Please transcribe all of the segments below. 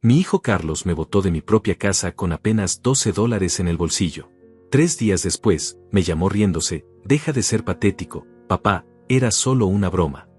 Mi hijo Carlos me botó de mi propia casa con apenas $12 en el bolsillo. 3 días después, me llamó riéndose: deja de ser patético, papá, era solo una broma.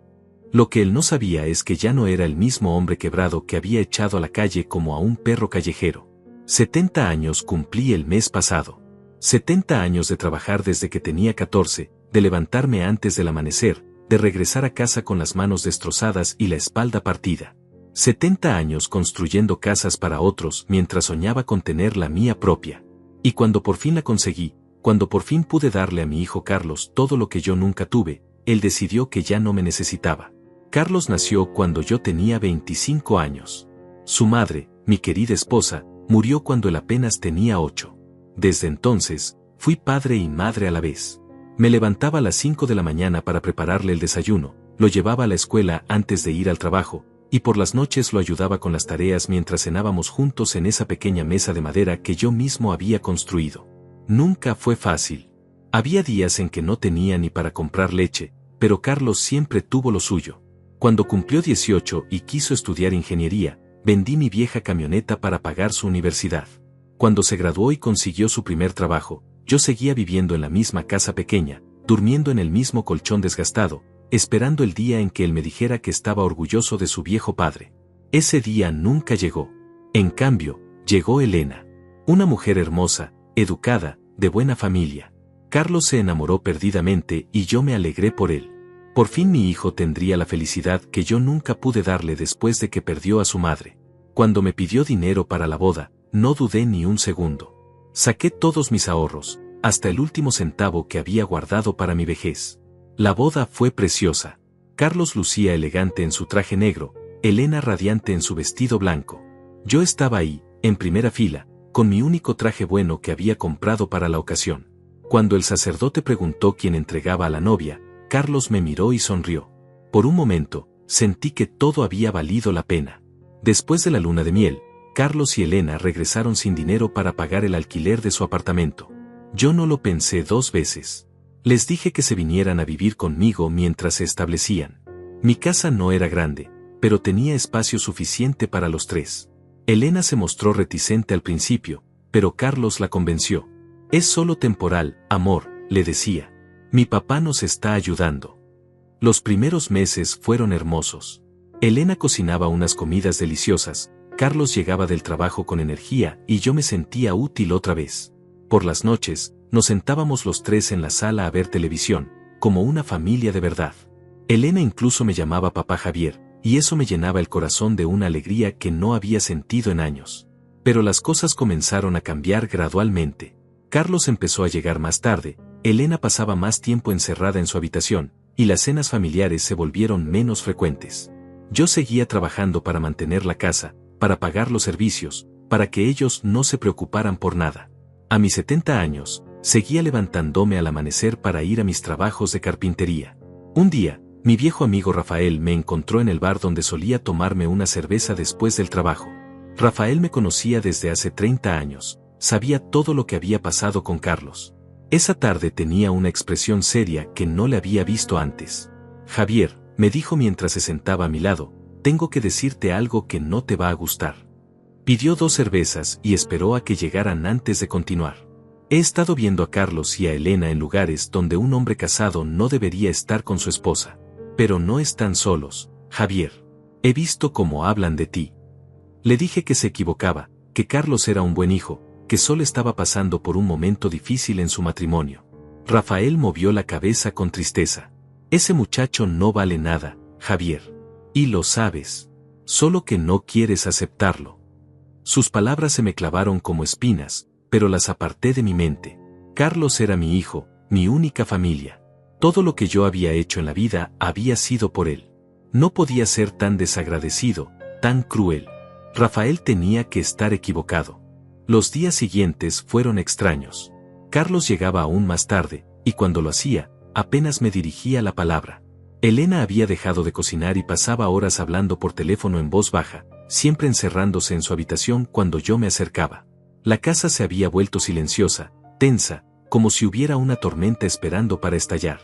Lo que él no sabía es que ya no era el mismo hombre quebrado que había echado a la calle como a un perro callejero. 70 años cumplí el mes pasado. 70 años de trabajar desde que tenía 14, de levantarme antes del amanecer, de regresar a casa con las manos destrozadas y la espalda partida. 70 años construyendo casas para otros mientras soñaba con tener la mía propia. Y cuando por fin la conseguí, cuando por fin pude darle a mi hijo Carlos todo lo que yo nunca tuve, él decidió que ya no me necesitaba. Carlos nació cuando yo tenía 25 años. Su madre, mi querida esposa, murió cuando él apenas tenía 8. Desde entonces, fui padre y madre a la vez. Me levantaba a las 5 de la mañana para prepararle el desayuno, lo llevaba a la escuela antes de ir al trabajo, y por las noches lo ayudaba con las tareas mientras cenábamos juntos en esa pequeña mesa de madera que yo mismo había construido. Nunca fue fácil. Había días en que no tenía ni para comprar leche, pero Carlos siempre tuvo lo suyo. Cuando cumplió 18 y quiso estudiar ingeniería, vendí mi vieja camioneta para pagar su universidad. Cuando se graduó y consiguió su primer trabajo, yo seguía viviendo en la misma casa pequeña, durmiendo en el mismo colchón desgastado, esperando el día en que él me dijera que estaba orgulloso de su viejo padre. Ese día nunca llegó. En cambio, llegó Elena. Una mujer hermosa, educada, de buena familia. Carlos se enamoró perdidamente y yo me alegré por él. Por fin mi hijo tendría la felicidad que yo nunca pude darle después de que perdió a su madre. Cuando me pidió dinero para la boda, no dudé ni un segundo. Saqué todos mis ahorros, hasta el último centavo que había guardado para mi vejez. La boda fue preciosa. Carlos lucía elegante en su traje negro, Elena radiante en su vestido blanco. Yo estaba ahí, en primera fila, con mi único traje bueno que había comprado para la ocasión. Cuando el sacerdote preguntó quién entregaba a la novia, Carlos me miró y sonrió. Por un momento, sentí que todo había valido la pena. Después de la luna de miel, Carlos y Elena regresaron sin dinero para pagar el alquiler de su apartamento. Yo no lo pensé 2 veces. Les dije que se vinieran a vivir conmigo mientras se establecían. Mi casa no era grande, pero tenía espacio suficiente para los 3. Elena se mostró reticente al principio, pero Carlos la convenció. Es solo temporal, amor, le decía. Mi papá nos está ayudando. Los primeros meses fueron hermosos. Elena cocinaba unas comidas deliciosas, Carlos llegaba del trabajo con energía y yo me sentía útil otra vez. Por las noches, nos sentábamos los 3 en la sala a ver televisión, como una familia de verdad. Elena incluso me llamaba papá Javier, y eso me llenaba el corazón de una alegría que no había sentido en años. Pero las cosas comenzaron a cambiar gradualmente. Carlos empezó a llegar más tarde, Elena pasaba más tiempo encerrada en su habitación, y las cenas familiares se volvieron menos frecuentes. Yo seguía trabajando para mantener la casa, para pagar los servicios, para que ellos no se preocuparan por nada. A mis 70 años, seguía levantándome al amanecer para ir a mis trabajos de carpintería. Un día, mi viejo amigo Rafael me encontró en el bar donde solía tomarme una cerveza después del trabajo. Rafael me conocía desde hace 30 años, sabía todo lo que había pasado con Carlos. Esa tarde tenía una expresión seria que no le había visto antes. Javier, me dijo mientras se sentaba a mi lado, tengo que decirte algo que no te va a gustar. Pidió 2 cervezas y esperó a que llegaran antes de continuar. He estado viendo a Carlos y a Elena en lugares donde un hombre casado no debería estar con su esposa. Pero no están solos, Javier. He visto cómo hablan de ti. Le dije que se equivocaba, que Carlos era un buen hijo, que solo estaba pasando por un momento difícil en su matrimonio. Rafael movió la cabeza con tristeza. Ese muchacho no vale nada, Javier. Y lo sabes. Solo que no quieres aceptarlo. Sus palabras se me clavaron como espinas, pero las aparté de mi mente. Carlos era mi hijo, mi única familia. Todo lo que yo había hecho en la vida había sido por él. No podía ser tan desagradecido, tan cruel. Rafael tenía que estar equivocado. Los días siguientes fueron extraños. Carlos llegaba aún más tarde, y cuando lo hacía, apenas me dirigía la palabra. Elena había dejado de cocinar y pasaba horas hablando por teléfono en voz baja, siempre encerrándose en su habitación cuando yo me acercaba. La casa se había vuelto silenciosa, tensa, como si hubiera una tormenta esperando para estallar.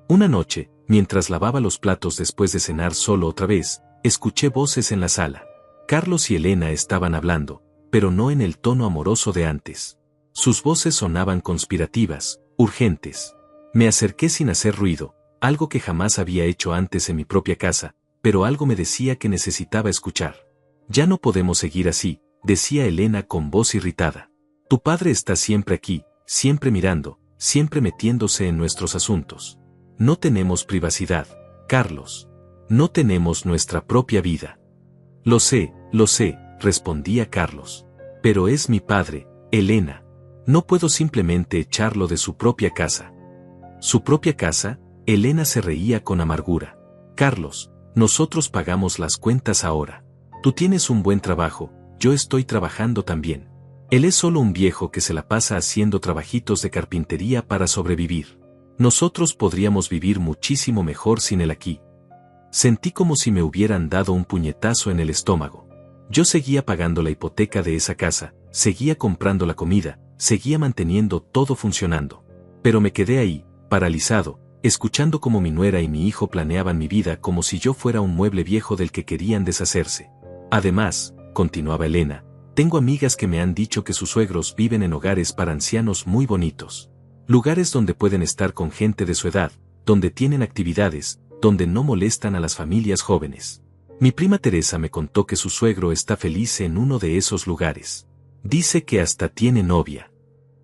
Una noche, mientras lavaba los platos después de cenar solo otra vez, escuché voces en la sala. Carlos y Elena estaban hablando, pero no en el tono amoroso de antes. Sus voces sonaban conspirativas, urgentes. Me acerqué sin hacer ruido, algo que jamás había hecho antes en mi propia casa, pero algo me decía que necesitaba escuchar. Ya no podemos seguir así, decía Elena con voz irritada. Tu padre está siempre aquí, siempre mirando, siempre metiéndose en nuestros asuntos. No tenemos privacidad, Carlos. No tenemos nuestra propia vida. Lo sé, respondía Carlos. Pero es mi padre, Elena. No puedo simplemente echarlo de su propia casa. ¿Su propia casa? Elena se reía con amargura. Carlos, nosotros pagamos las cuentas ahora. Tú tienes un buen trabajo, yo estoy trabajando también. Él es solo un viejo que se la pasa haciendo trabajitos de carpintería para sobrevivir. Nosotros podríamos vivir muchísimo mejor sin él aquí. Sentí como si me hubieran dado un puñetazo en el estómago. Yo seguía pagando la hipoteca de esa casa, seguía comprando la comida, seguía manteniendo todo funcionando. Pero me quedé ahí, paralizado, escuchando cómo mi nuera y mi hijo planeaban mi vida como si yo fuera un mueble viejo del que querían deshacerse. Además, continuaba Elena, tengo amigas que me han dicho que sus suegros viven en hogares para ancianos muy bonitos. Lugares donde pueden estar con gente de su edad, donde tienen actividades, donde no molestan a las familias jóvenes. Mi prima Teresa me contó que su suegro está feliz en uno de esos lugares. Dice que hasta tiene novia.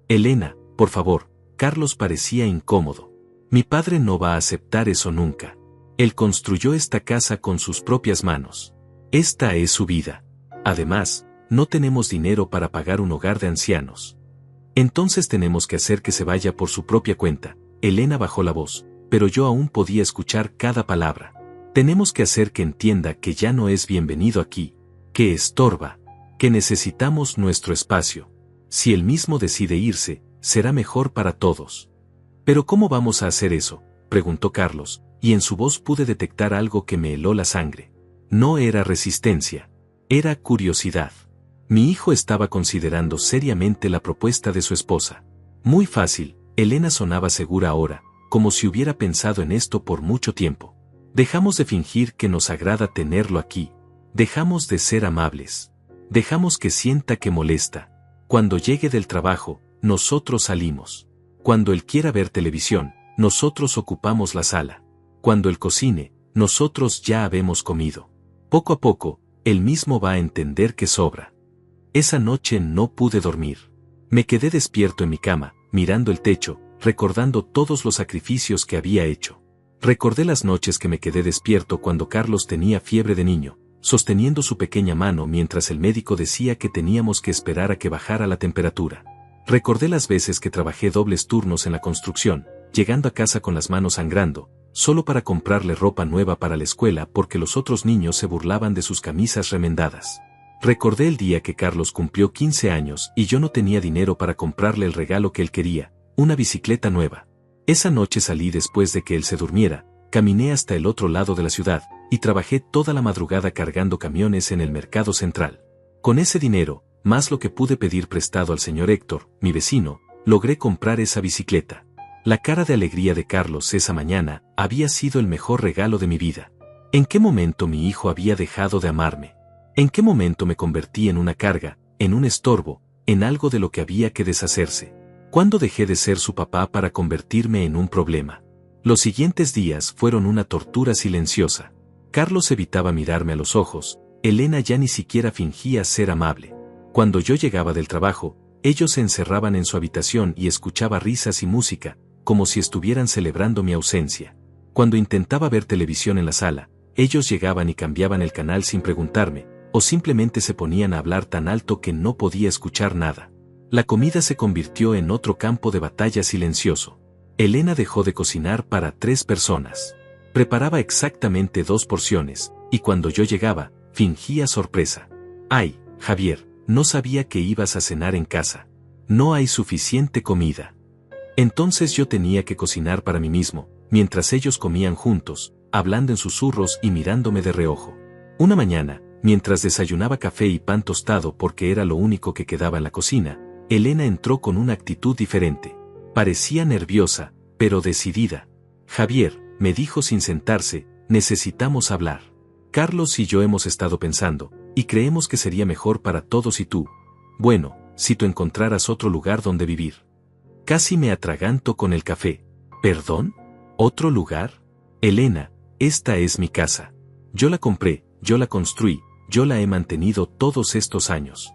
Elena, por favor, Carlos parecía incómodo. Mi padre no va a aceptar eso nunca. Él construyó esta casa con sus propias manos. Esta es su vida. Además, no tenemos dinero para pagar un hogar de ancianos. Entonces tenemos que hacer que se vaya por su propia cuenta. Elena bajó la voz, pero yo aún podía escuchar cada palabra. Tenemos que hacer que entienda que ya no es bienvenido aquí, que estorba, que necesitamos nuestro espacio. Si él mismo decide irse, será mejor para todos. ¿Pero cómo vamos a hacer eso?, preguntó Carlos, y en su voz pude detectar algo que me heló la sangre. No era resistencia, era curiosidad. Mi hijo estaba considerando seriamente la propuesta de su esposa. Muy fácil, Elena sonaba segura ahora, como si hubiera pensado en esto por mucho tiempo. Dejamos de fingir que nos agrada tenerlo aquí. Dejamos de ser amables. Dejamos que sienta que molesta. Cuando llegue del trabajo, nosotros salimos. Cuando él quiera ver televisión, nosotros ocupamos la sala. Cuando él cocine, nosotros ya habemos comido. Poco a poco, él mismo va a entender que sobra. Esa noche no pude dormir. Me quedé despierto en mi cama, mirando el techo, recordando todos los sacrificios que había hecho. Recordé las noches que me quedé despierto cuando Carlos tenía fiebre de niño, sosteniendo su pequeña mano mientras el médico decía que teníamos que esperar a que bajara la temperatura. Recordé las veces que trabajé dobles turnos en la construcción, llegando a casa con las manos sangrando, solo para comprarle ropa nueva para la escuela porque los otros niños se burlaban de sus camisas remendadas. Recordé el día que Carlos cumplió 15 años y yo no tenía dinero para comprarle el regalo que él quería, una bicicleta nueva. Esa noche salí después de que él se durmiera, caminé hasta el otro lado de la ciudad, y trabajé toda la madrugada cargando camiones en el mercado central. Con ese dinero, más lo que pude pedir prestado al señor Héctor, mi vecino, logré comprar esa bicicleta. La cara de alegría de Carlos esa mañana había sido el mejor regalo de mi vida. ¿En qué momento mi hijo había dejado de amarme? ¿En qué momento me convertí en una carga, en un estorbo, en algo de lo que había que deshacerse? ¿Cuándo dejé de ser su papá para convertirme en un problema? Los siguientes días fueron una tortura silenciosa. Carlos evitaba mirarme a los ojos, Elena ya ni siquiera fingía ser amable. Cuando yo llegaba del trabajo, ellos se encerraban en su habitación y escuchaba risas y música, como si estuvieran celebrando mi ausencia. Cuando intentaba ver televisión en la sala, ellos llegaban y cambiaban el canal sin preguntarme, o simplemente se ponían a hablar tan alto que no podía escuchar nada. La comida se convirtió en otro campo de batalla silencioso. Elena dejó de cocinar para 3 personas. Preparaba exactamente 2 porciones, y cuando yo llegaba, fingía sorpresa. «Ay, Javier, no sabía que ibas a cenar en casa. No hay suficiente comida». Entonces yo tenía que cocinar para mí mismo, mientras ellos comían juntos, hablando en susurros y mirándome de reojo. Una mañana, mientras desayunaba café y pan tostado porque era lo único que quedaba en la cocina, Elena entró con una actitud diferente. Parecía nerviosa, pero decidida. «Javier», me dijo sin sentarse, «necesitamos hablar. Carlos y yo hemos estado pensando, y creemos que sería mejor para todos y tú. Bueno, si tú encontraras otro lugar donde vivir. Casi me atraganto con el café. ¿Perdón? ¿Otro lugar? Elena, esta es mi casa. Yo la compré, yo la construí, yo la he mantenido todos estos años.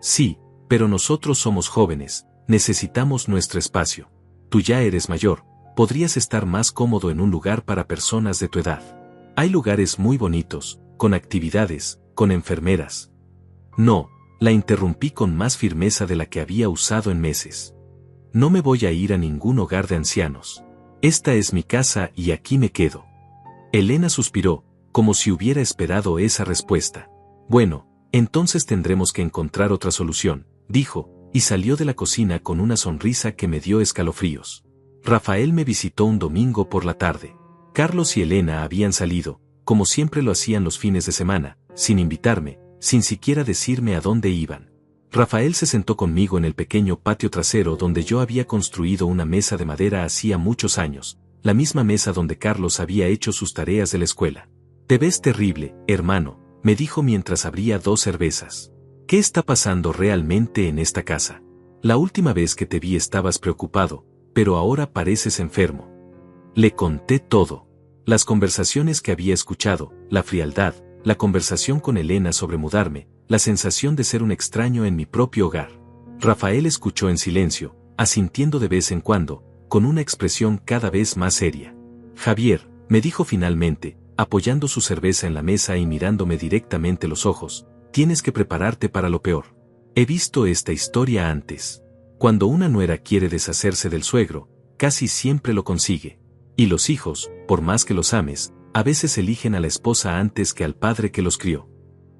Sí, pero nosotros somos jóvenes, necesitamos nuestro espacio. Tú ya eres mayor, podrías estar más cómodo en un lugar para personas de tu edad. Hay lugares muy bonitos, con actividades, con enfermeras. No, la interrumpí con más firmeza de la que había usado en meses. No me voy a ir a ningún hogar de ancianos. Esta es mi casa y aquí me quedo. Elena suspiró, como si hubiera esperado esa respuesta. Bueno, entonces tendremos que encontrar otra solución, dijo, y salió de la cocina con una sonrisa que me dio escalofríos. Rafael me visitó un domingo por la tarde. Carlos y Elena habían salido, como siempre lo hacían los fines de semana, sin invitarme, sin siquiera decirme a dónde iban. Rafael se sentó conmigo en el pequeño patio trasero donde yo había construido una mesa de madera hacía muchos años, la misma mesa donde Carlos había hecho sus tareas de la escuela. «Te ves terrible, hermano», me dijo mientras abría 2 cervezas. «¿Qué está pasando realmente en esta casa? La última vez que te vi estabas preocupado, pero ahora pareces enfermo». Le conté todo. Las conversaciones que había escuchado, la frialdad, la conversación con Elena sobre mudarme, la sensación de ser un extraño en mi propio hogar. Rafael escuchó en silencio, asintiendo de vez en cuando, con una expresión cada vez más seria. «Javier», me dijo finalmente, apoyando su cerveza en la mesa y mirándome directamente los ojos, «tienes que prepararte para lo peor. He visto esta historia antes. Cuando una nuera quiere deshacerse del suegro, casi siempre lo consigue. Y los hijos, por más que los ames, a veces eligen a la esposa antes que al padre que los crió.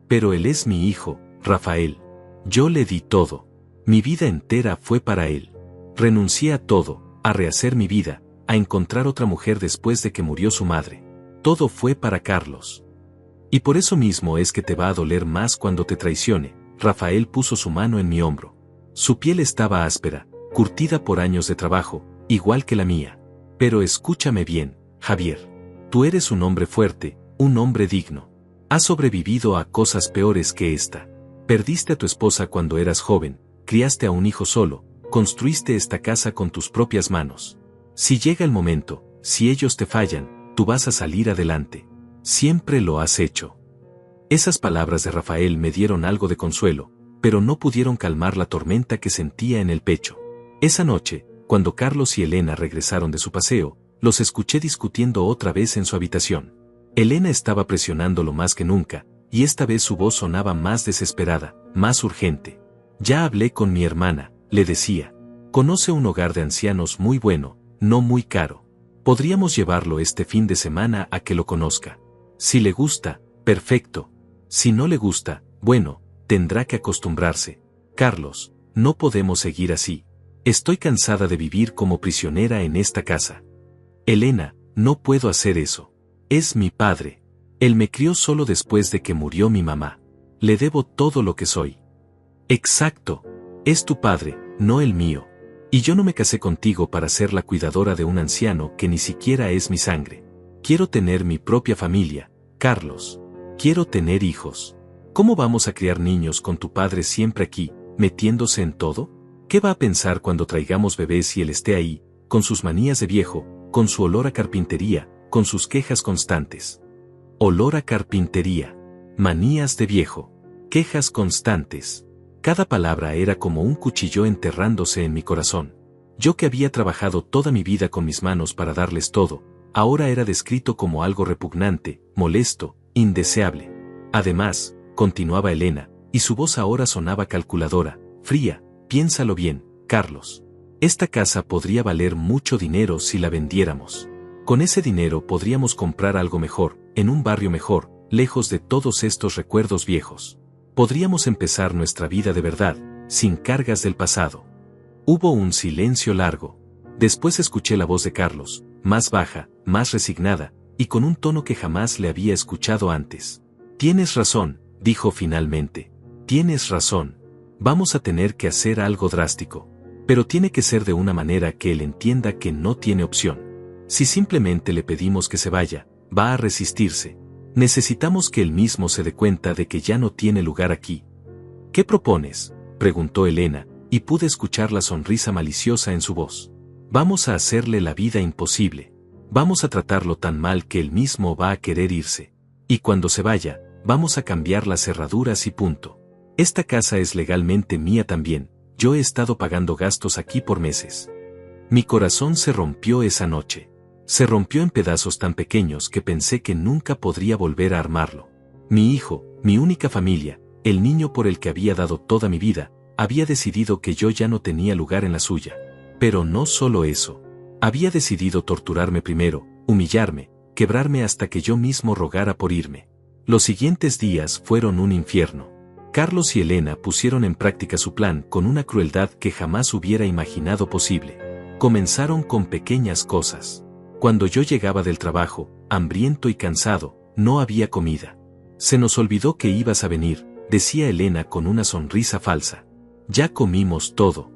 Pero él es mi hijo, Rafael. Yo le di todo. Mi vida entera fue para él. Renuncié a todo, a rehacer mi vida, a encontrar otra mujer después de que murió su madre. Todo fue para Carlos. Y por eso mismo es que te va a doler más cuando te traicione». Rafael puso su mano en mi hombro. Su piel estaba áspera, curtida por años de trabajo, igual que la mía. «Pero escúchame bien, Javier. Tú eres un hombre fuerte, un hombre digno. Has sobrevivido a cosas peores que esta. Perdiste a tu esposa cuando eras joven, criaste a un hijo solo, construiste esta casa con tus propias manos. Si llega el momento, si ellos te fallan, tú vas a salir adelante. Siempre lo has hecho». Esas palabras de Rafael me dieron algo de consuelo, pero no pudieron calmar la tormenta que sentía en el pecho. Esa noche, cuando Carlos y Elena regresaron de su paseo, los escuché discutiendo otra vez en su habitación. Elena estaba presionándolo más que nunca, y esta vez su voz sonaba más desesperada, más urgente. «Ya hablé con mi hermana», le decía. «Conoce un hogar de ancianos muy bueno, no muy caro. Podríamos llevarlo este fin de semana a que lo conozca. Si le gusta, perfecto. Si no le gusta, bueno, tendrá que acostumbrarse. Carlos, no podemos seguir así. Estoy cansada de vivir como prisionera en esta casa. Elena, no puedo hacer eso. Es mi padre. Él me crió solo después de que murió mi mamá. Le debo todo lo que soy». «Exacto. Es tu padre, no el mío. Y yo no me casé contigo para ser la cuidadora de un anciano que ni siquiera es mi sangre. Quiero tener mi propia familia, Carlos. Quiero tener hijos. ¿Cómo vamos a criar niños con tu padre siempre aquí, metiéndose en todo? ¿Qué va a pensar cuando traigamos bebés y él esté ahí, con sus manías de viejo, con su olor a carpintería, con sus quejas constantes?» Olor a carpintería. Manías de viejo. Quejas constantes. Cada palabra era como un cuchillo enterrándose en mi corazón. Yo que había trabajado toda mi vida con mis manos para darles todo, ahora era descrito como algo repugnante, molesto, indeseable. Además, continuaba Elena, y su voz ahora sonaba calculadora, fría, «piénsalo bien, Carlos. Esta casa podría valer mucho dinero si la vendiéramos. Con ese dinero podríamos comprar algo mejor, en un barrio mejor, lejos de todos estos recuerdos viejos. Podríamos empezar nuestra vida de verdad, sin cargas del pasado». Hubo un silencio largo. Después escuché la voz de Carlos, más baja, más resignada, y con un tono que jamás le había escuchado antes. «Tienes razón», dijo finalmente. «Tienes razón. Vamos a tener que hacer algo drástico. Pero tiene que ser de una manera que él entienda que no tiene opción. Si simplemente le pedimos que se vaya, va a resistirse. Necesitamos que él mismo se dé cuenta de que ya no tiene lugar aquí. ¿Qué propones?, preguntó Elena, y pude escuchar la sonrisa maliciosa en su voz. Vamos a hacerle la vida imposible. Vamos a tratarlo tan mal que él mismo va a querer irse. Y cuando se vaya, vamos a cambiar las cerraduras y punto. Esta casa es legalmente mía también, yo he estado pagando gastos aquí por meses. Mi corazón se rompió esa noche. Se rompió en pedazos tan pequeños que pensé que nunca podría volver a armarlo. Mi hijo, mi única familia, el niño por el que había dado toda mi vida, había decidido que yo ya no tenía lugar en la suya. Pero no solo eso. Había decidido torturarme primero, humillarme, quebrarme hasta que yo mismo rogara por irme. Los siguientes días fueron un infierno. Carlos y Elena pusieron en práctica su plan con una crueldad que jamás hubiera imaginado posible. Comenzaron con pequeñas cosas. Cuando yo llegaba del trabajo, hambriento y cansado, no había comida. Se nos olvidó que ibas a venir, decía Elena con una sonrisa falsa. Ya comimos todo.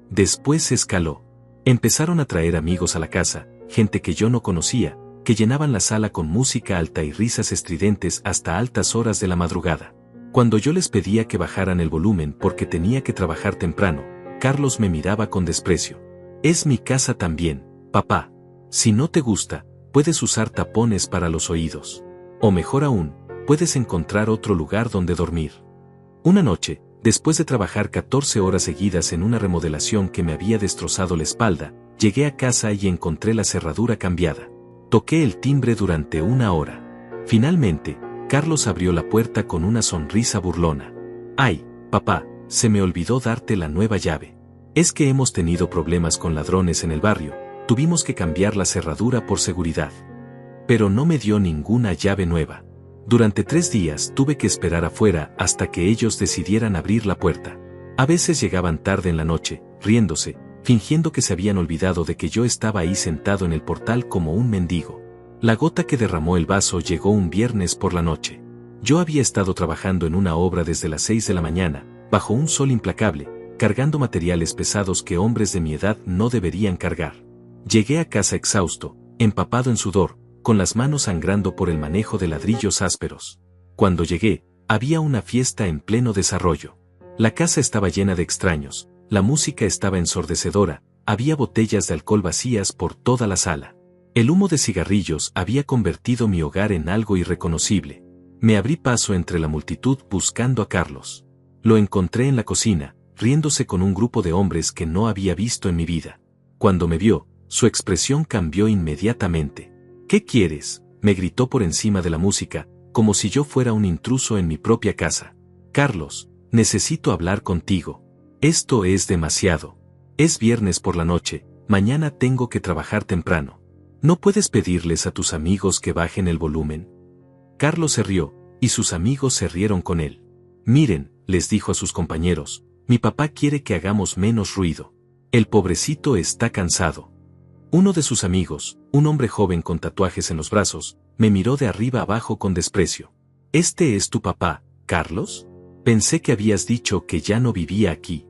Después escaló. Empezaron a traer amigos a la casa, gente que yo no conocía, que llenaban la sala con música alta y risas estridentes hasta altas horas de la madrugada. Cuando yo les pedía que bajaran el volumen porque tenía que trabajar temprano, Carlos me miraba con desprecio. Es mi casa también, papá. Si no te gusta, puedes usar tapones para los oídos. O mejor aún, puedes encontrar otro lugar donde dormir. Una noche, después de trabajar 14 horas seguidas en una remodelación que me había destrozado la espalda, llegué a casa y encontré la cerradura cambiada. Toqué el timbre durante 1 hora. Finalmente, Carlos abrió la puerta con una sonrisa burlona. «Ay, papá, se me olvidó darte la nueva llave. Es que hemos tenido problemas con ladrones en el barrio, tuvimos que cambiar la cerradura por seguridad». Pero no me dio ninguna llave nueva. Durante 3 días tuve que esperar afuera hasta que ellos decidieran abrir la puerta. A veces llegaban tarde en la noche, riéndose, fingiendo que se habían olvidado de que yo estaba ahí sentado en el portal como un mendigo. La gota que derramó el vaso llegó un viernes por la noche. Yo había estado trabajando en una obra desde las 6 de la mañana, bajo un sol implacable, cargando materiales pesados que hombres de mi edad no deberían cargar. Llegué a casa exhausto, empapado en sudor, con las manos sangrando por el manejo de ladrillos ásperos. Cuando llegué, había una fiesta en pleno desarrollo. La casa estaba llena de extraños, la música estaba ensordecedora, había botellas de alcohol vacías por toda la sala. El humo de cigarrillos había convertido mi hogar en algo irreconocible. Me abrí paso entre la multitud buscando a Carlos. Lo encontré en la cocina, riéndose con un grupo de hombres que no había visto en mi vida. Cuando me vio, su expresión cambió inmediatamente. «¿Qué quieres?», me gritó por encima de la música, como si yo fuera un intruso en mi propia casa. «Carlos, necesito hablar contigo. Esto es demasiado. Es viernes por la noche, mañana tengo que trabajar temprano. ¿No puedes pedirles a tus amigos que bajen el volumen?». Carlos se rió, y sus amigos se rieron con él. «Miren», les dijo a sus compañeros, «mi papá quiere que hagamos menos ruido. El pobrecito está cansado». Uno de sus amigos, un hombre joven con tatuajes en los brazos, me miró de arriba abajo con desprecio. «¿Este es tu papá, Carlos? Pensé que habías dicho que ya no vivía aquí».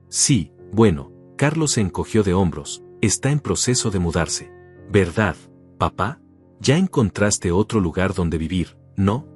«Sí, bueno», Carlos se encogió de hombros, «está en proceso de mudarse». «¿Verdad, papá? Ya encontraste otro lugar donde vivir, ¿no?».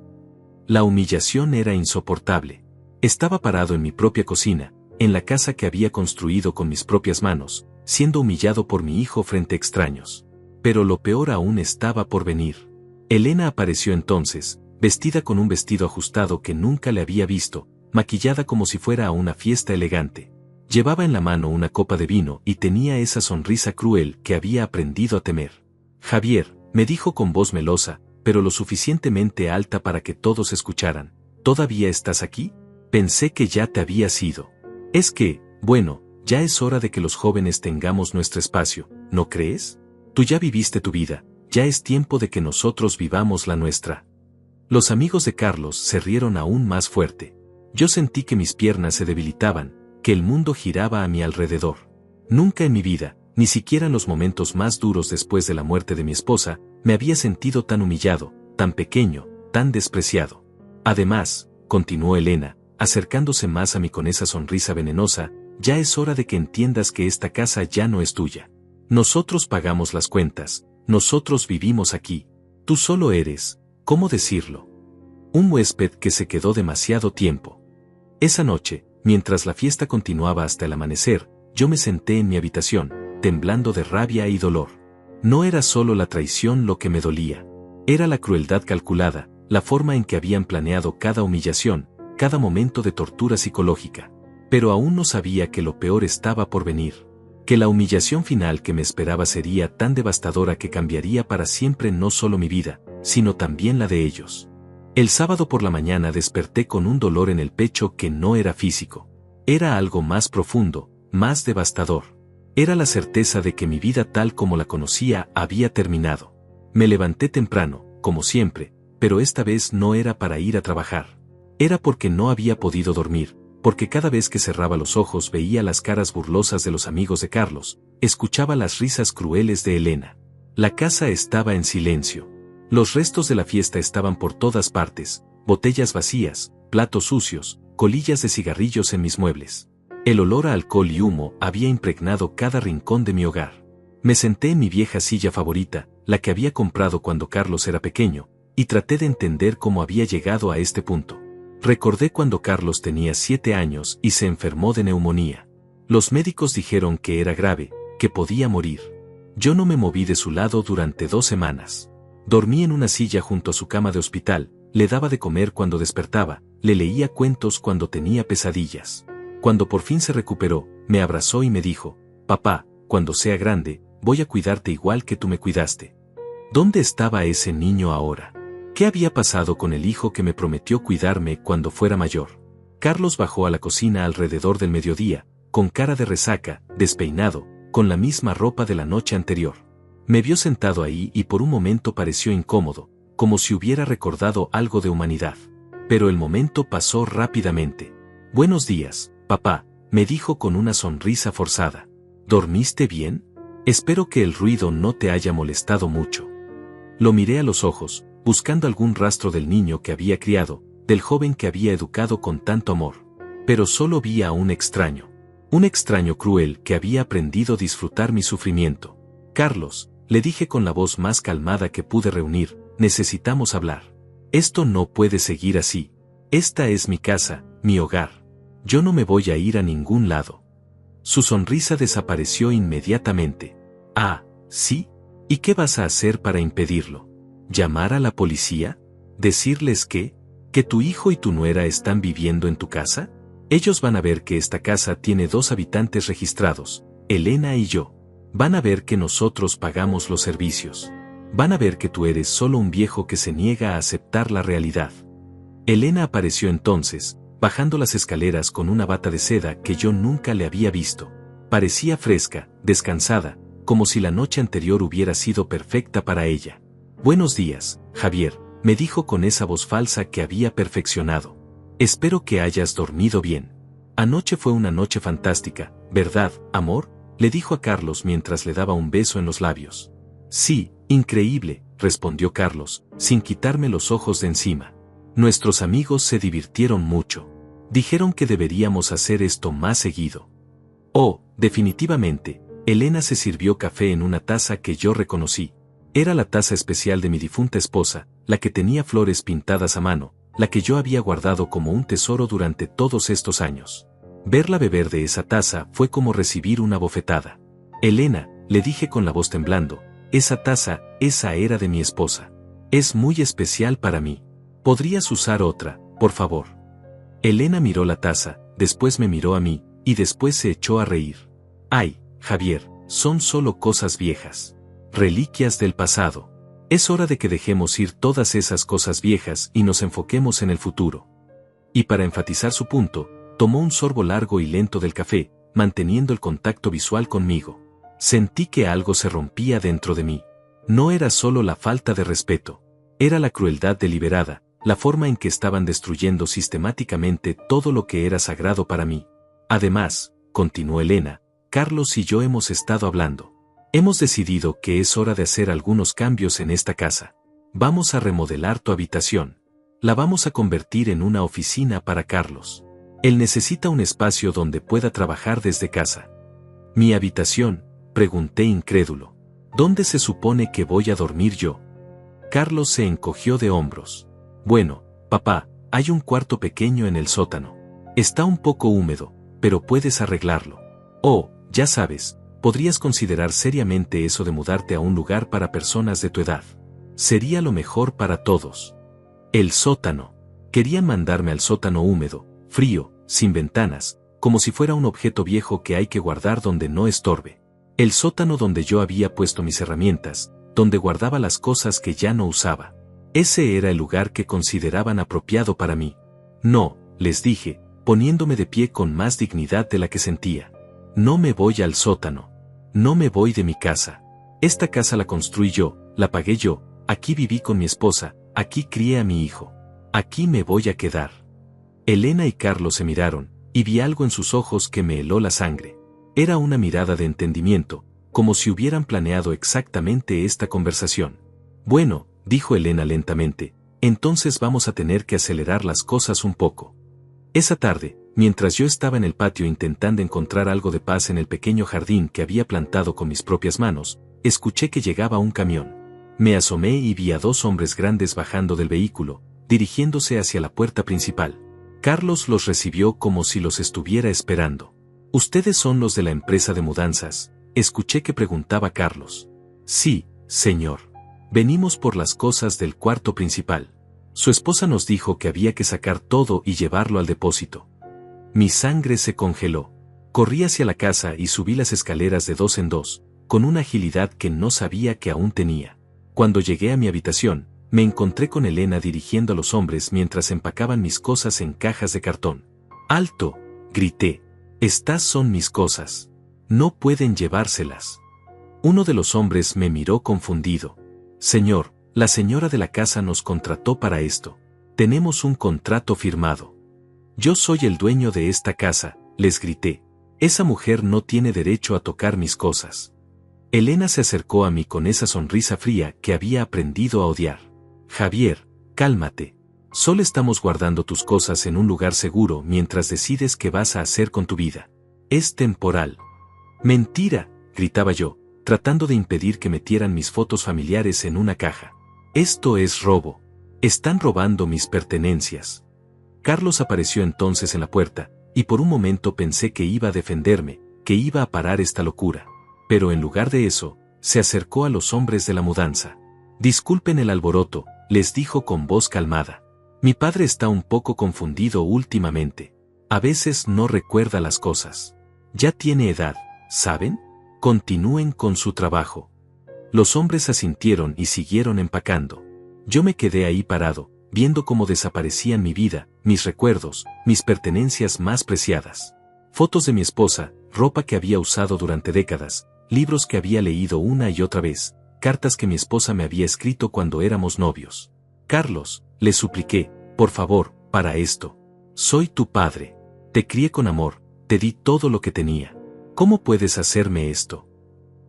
La humillación era insoportable. Estaba parado en mi propia cocina, en la casa que había construido con mis propias manos, siendo humillado por mi hijo frente a extraños. Pero lo peor aún estaba por venir. Elena apareció entonces, vestida con un vestido ajustado que nunca le había visto, maquillada como si fuera a una fiesta elegante. Llevaba en la mano una copa de vino y tenía esa sonrisa cruel que había aprendido a temer. «Javier», me dijo con voz melosa, pero lo suficientemente alta para que todos escucharan, «¿todavía estás aquí? Pensé que ya te habías ido». «Es que, bueno, ya es hora de que los jóvenes tengamos nuestro espacio, ¿no crees? Tú ya viviste tu vida, ya es tiempo de que nosotros vivamos la nuestra». Los amigos de Carlos se rieron aún más fuerte. Yo sentí que mis piernas se debilitaban, que el mundo giraba a mi alrededor. Nunca en mi vida, ni siquiera en los momentos más duros después de la muerte de mi esposa, me había sentido tan humillado, tan pequeño, tan despreciado. «Además», continuó Elena, acercándose más a mí con esa sonrisa venenosa, «ya es hora de que entiendas que esta casa ya no es tuya. Nosotros pagamos las cuentas, nosotros vivimos aquí. Tú solo eres ¿Cómo decirlo? Un huésped que se quedó demasiado tiempo. Esa noche, mientras la fiesta continuaba hasta el amanecer, yo me senté en mi habitación, temblando de rabia y dolor. No era solo la traición lo que me dolía. Era la crueldad calculada, la forma en que habían planeado cada humillación, cada momento de tortura psicológica. Pero aún no sabía que lo peor estaba por venir. Que la humillación final que me esperaba sería tan devastadora que cambiaría para siempre no solo mi vida, sino también la de ellos. El sábado por la mañana desperté con un dolor en el pecho que no era físico. Era algo más profundo, más devastador. Era la certeza de que mi vida tal como la conocía había terminado. Me levanté temprano, como siempre, pero esta vez no era para ir a trabajar. Era porque no había podido dormir, porque cada vez que cerraba los ojos veía las caras burlosas de los amigos de Carlos, escuchaba las risas crueles de Elena. La casa estaba en silencio. Los restos de la fiesta estaban por todas partes, botellas vacías, platos sucios, colillas de cigarrillos en mis muebles. El olor a alcohol y humo había impregnado cada rincón de mi hogar. Me senté en mi vieja silla favorita, la que había comprado cuando Carlos era pequeño, y traté de entender cómo había llegado a este punto. Recordé cuando Carlos tenía 7 años y se enfermó de neumonía. Los médicos dijeron que era grave, que podía morir. Yo no me moví de su lado durante 2 semanas. Dormí en una silla junto a su cama de hospital, le daba de comer cuando despertaba, le leía cuentos cuando tenía pesadillas. Cuando por fin se recuperó, me abrazó y me dijo: «Papá, cuando sea grande, voy a cuidarte igual que tú me cuidaste». ¿Dónde estaba ese niño ahora? ¿Qué había pasado con el hijo que me prometió cuidarme cuando fuera mayor? Carlos bajó a la cocina alrededor del mediodía, con cara de resaca, despeinado, con la misma ropa de la noche anterior. Me vio sentado ahí y por un momento pareció incómodo, como si hubiera recordado algo de humanidad. Pero el momento pasó rápidamente. «Buenos días, papá», me dijo con una sonrisa forzada. «¿Dormiste bien? Espero que el ruido no te haya molestado mucho». Lo miré a los ojos, buscando algún rastro del niño que había criado, del joven que había educado con tanto amor. Pero solo vi a un extraño cruel que había aprendido a disfrutar mi sufrimiento. «Carlos», le dije con la voz más calmada que pude reunir, «necesitamos hablar. Esto no puede seguir así. Esta es mi casa, mi hogar. Yo no me voy a ir a ningún lado». Su sonrisa desapareció inmediatamente. «Ah, ¿sí? ¿Y qué vas a hacer para impedirlo? ¿Llamar a la policía? ¿Decirles que tu hijo y tu nuera están viviendo en tu casa? Ellos van a ver que esta casa tiene 2 habitantes registrados, Elena y yo. Van a ver que nosotros pagamos los servicios. Van a ver que tú eres solo un viejo que se niega a aceptar la realidad». Elena apareció entonces, bajando las escaleras con una bata de seda que yo nunca le había visto. Parecía fresca, descansada, como si la noche anterior hubiera sido perfecta para ella. «Buenos días, Javier», me dijo con esa voz falsa que había perfeccionado. «Espero que hayas dormido bien. Anoche fue una noche fantástica, ¿verdad, amor?», le dijo a Carlos mientras le daba un beso en los labios. «Sí, increíble», respondió Carlos, sin quitarme los ojos de encima. «Nuestros amigos se divirtieron mucho. Dijeron que deberíamos hacer esto más seguido». Oh, definitivamente. Elena se sirvió café en una taza que yo reconocí. Era la taza especial de mi difunta esposa, la que tenía flores pintadas a mano, la que yo había guardado como un tesoro durante todos estos años. Verla beber de esa taza fue como recibir una bofetada. «Elena», le dije con la voz temblando, «esa taza, esa era de mi esposa. Es muy especial para mí. ¿Podrías usar otra, por favor?». Elena miró la taza, después me miró a mí, y después se echó a reír. «Ay, Javier, son solo cosas viejas. Reliquias del pasado. Es hora de que dejemos ir todas esas cosas viejas y nos enfoquemos en el futuro». Y para enfatizar su punto, tomó un sorbo largo y lento del café, manteniendo el contacto visual conmigo. Sentí que algo se rompía dentro de mí. No era solo la falta de respeto. Era la crueldad deliberada, la forma en que estaban destruyendo sistemáticamente todo lo que era sagrado para mí. «Además», continuó Elena, «Carlos y yo hemos estado hablando. Hemos decidido que es hora de hacer algunos cambios en esta casa. Vamos a remodelar tu habitación. La vamos a convertir en una oficina para Carlos. Él necesita un espacio donde pueda trabajar desde casa». «¿Mi habitación?», pregunté incrédulo. «¿Dónde se supone que voy a dormir yo?». Carlos se encogió de hombros. Bueno, papá, hay un cuarto pequeño en el sótano. Está un poco húmedo, pero puedes arreglarlo. Oh, ya sabes, podrías considerar seriamente eso de mudarte a un lugar para personas de tu edad. Sería lo mejor para todos. El sótano. Querían mandarme al sótano húmedo, frío, sin ventanas, como si fuera un objeto viejo que hay que guardar donde no estorbe. El sótano donde yo había puesto mis herramientas, donde guardaba las cosas que ya no usaba. Ese era el lugar que consideraban apropiado para mí. No, les dije, poniéndome de pie con más dignidad de la que sentía. No me voy al sótano. No me voy de mi casa. Esta casa la construí yo, la pagué yo, aquí viví con mi esposa, aquí crié a mi hijo. Aquí me voy a quedar. Elena y Carlos se miraron, y vi algo en sus ojos que me heló la sangre. Era una mirada de entendimiento, como si hubieran planeado exactamente esta conversación. Bueno, dijo Elena lentamente, entonces vamos a tener que acelerar las cosas un poco. Esa tarde, mientras yo estaba en el patio intentando encontrar algo de paz en el pequeño jardín que había plantado con mis propias manos, escuché que llegaba un camión. Me asomé y vi a dos hombres grandes bajando del vehículo, dirigiéndose hacia la puerta principal. Carlos los recibió como si los estuviera esperando. ¿Ustedes son los de la empresa de mudanzas?, escuché que preguntaba Carlos. Sí, señor. Venimos por las cosas del cuarto principal. Su esposa nos dijo que había que sacar todo y llevarlo al depósito. Mi sangre se congeló. Corrí hacia la casa y subí las escaleras de dos en dos, con una agilidad que no sabía que aún tenía. Cuando llegué a mi habitación, me encontré con Elena dirigiendo a los hombres mientras empacaban mis cosas en cajas de cartón. ¡Alto!, grité. Estas son mis cosas. No pueden llevárselas. Uno de los hombres me miró confundido. Señor, la señora de la casa nos contrató para esto. Tenemos un contrato firmado. Yo soy el dueño de esta casa, les grité. Esa mujer no tiene derecho a tocar mis cosas. Elena se acercó a mí con esa sonrisa fría que había aprendido a odiar. Javier, cálmate. Solo estamos guardando tus cosas en un lugar seguro mientras decides qué vas a hacer con tu vida. Es temporal. Mentira, gritaba yo, tratando de impedir que metieran mis fotos familiares en una caja. Esto es robo. Están robando mis pertenencias. Carlos apareció entonces en la puerta, y por un momento pensé que iba a defenderme, que iba a parar esta locura. Pero en lugar de eso, se acercó a los hombres de la mudanza. Disculpen el alboroto, les dijo con voz calmada. Mi padre está un poco confundido últimamente. A veces no recuerda las cosas. Ya tiene edad, ¿saben? Continúen con su trabajo. Los hombres asintieron y siguieron empacando. Yo me quedé ahí parado, viendo cómo desaparecían mi vida, mis recuerdos, mis pertenencias más preciadas. Fotos de mi esposa, ropa que había usado durante décadas, libros que había leído una y otra vez, cartas que mi esposa me había escrito cuando éramos novios. Carlos, le supliqué, por favor, para esto. Soy tu padre. Te crié con amor, te di todo lo que tenía. ¿Cómo puedes hacerme esto?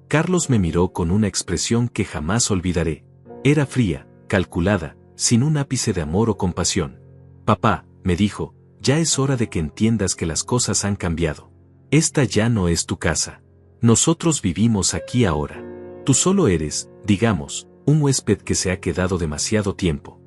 Carlos me miró con una expresión que jamás olvidaré. Era fría, calculada, sin un ápice de amor o compasión. Papá, me dijo, ya es hora de que entiendas que las cosas han cambiado. Esta ya no es tu casa. Nosotros vivimos aquí ahora. Tú solo eres, digamos, un huésped que se ha quedado demasiado tiempo.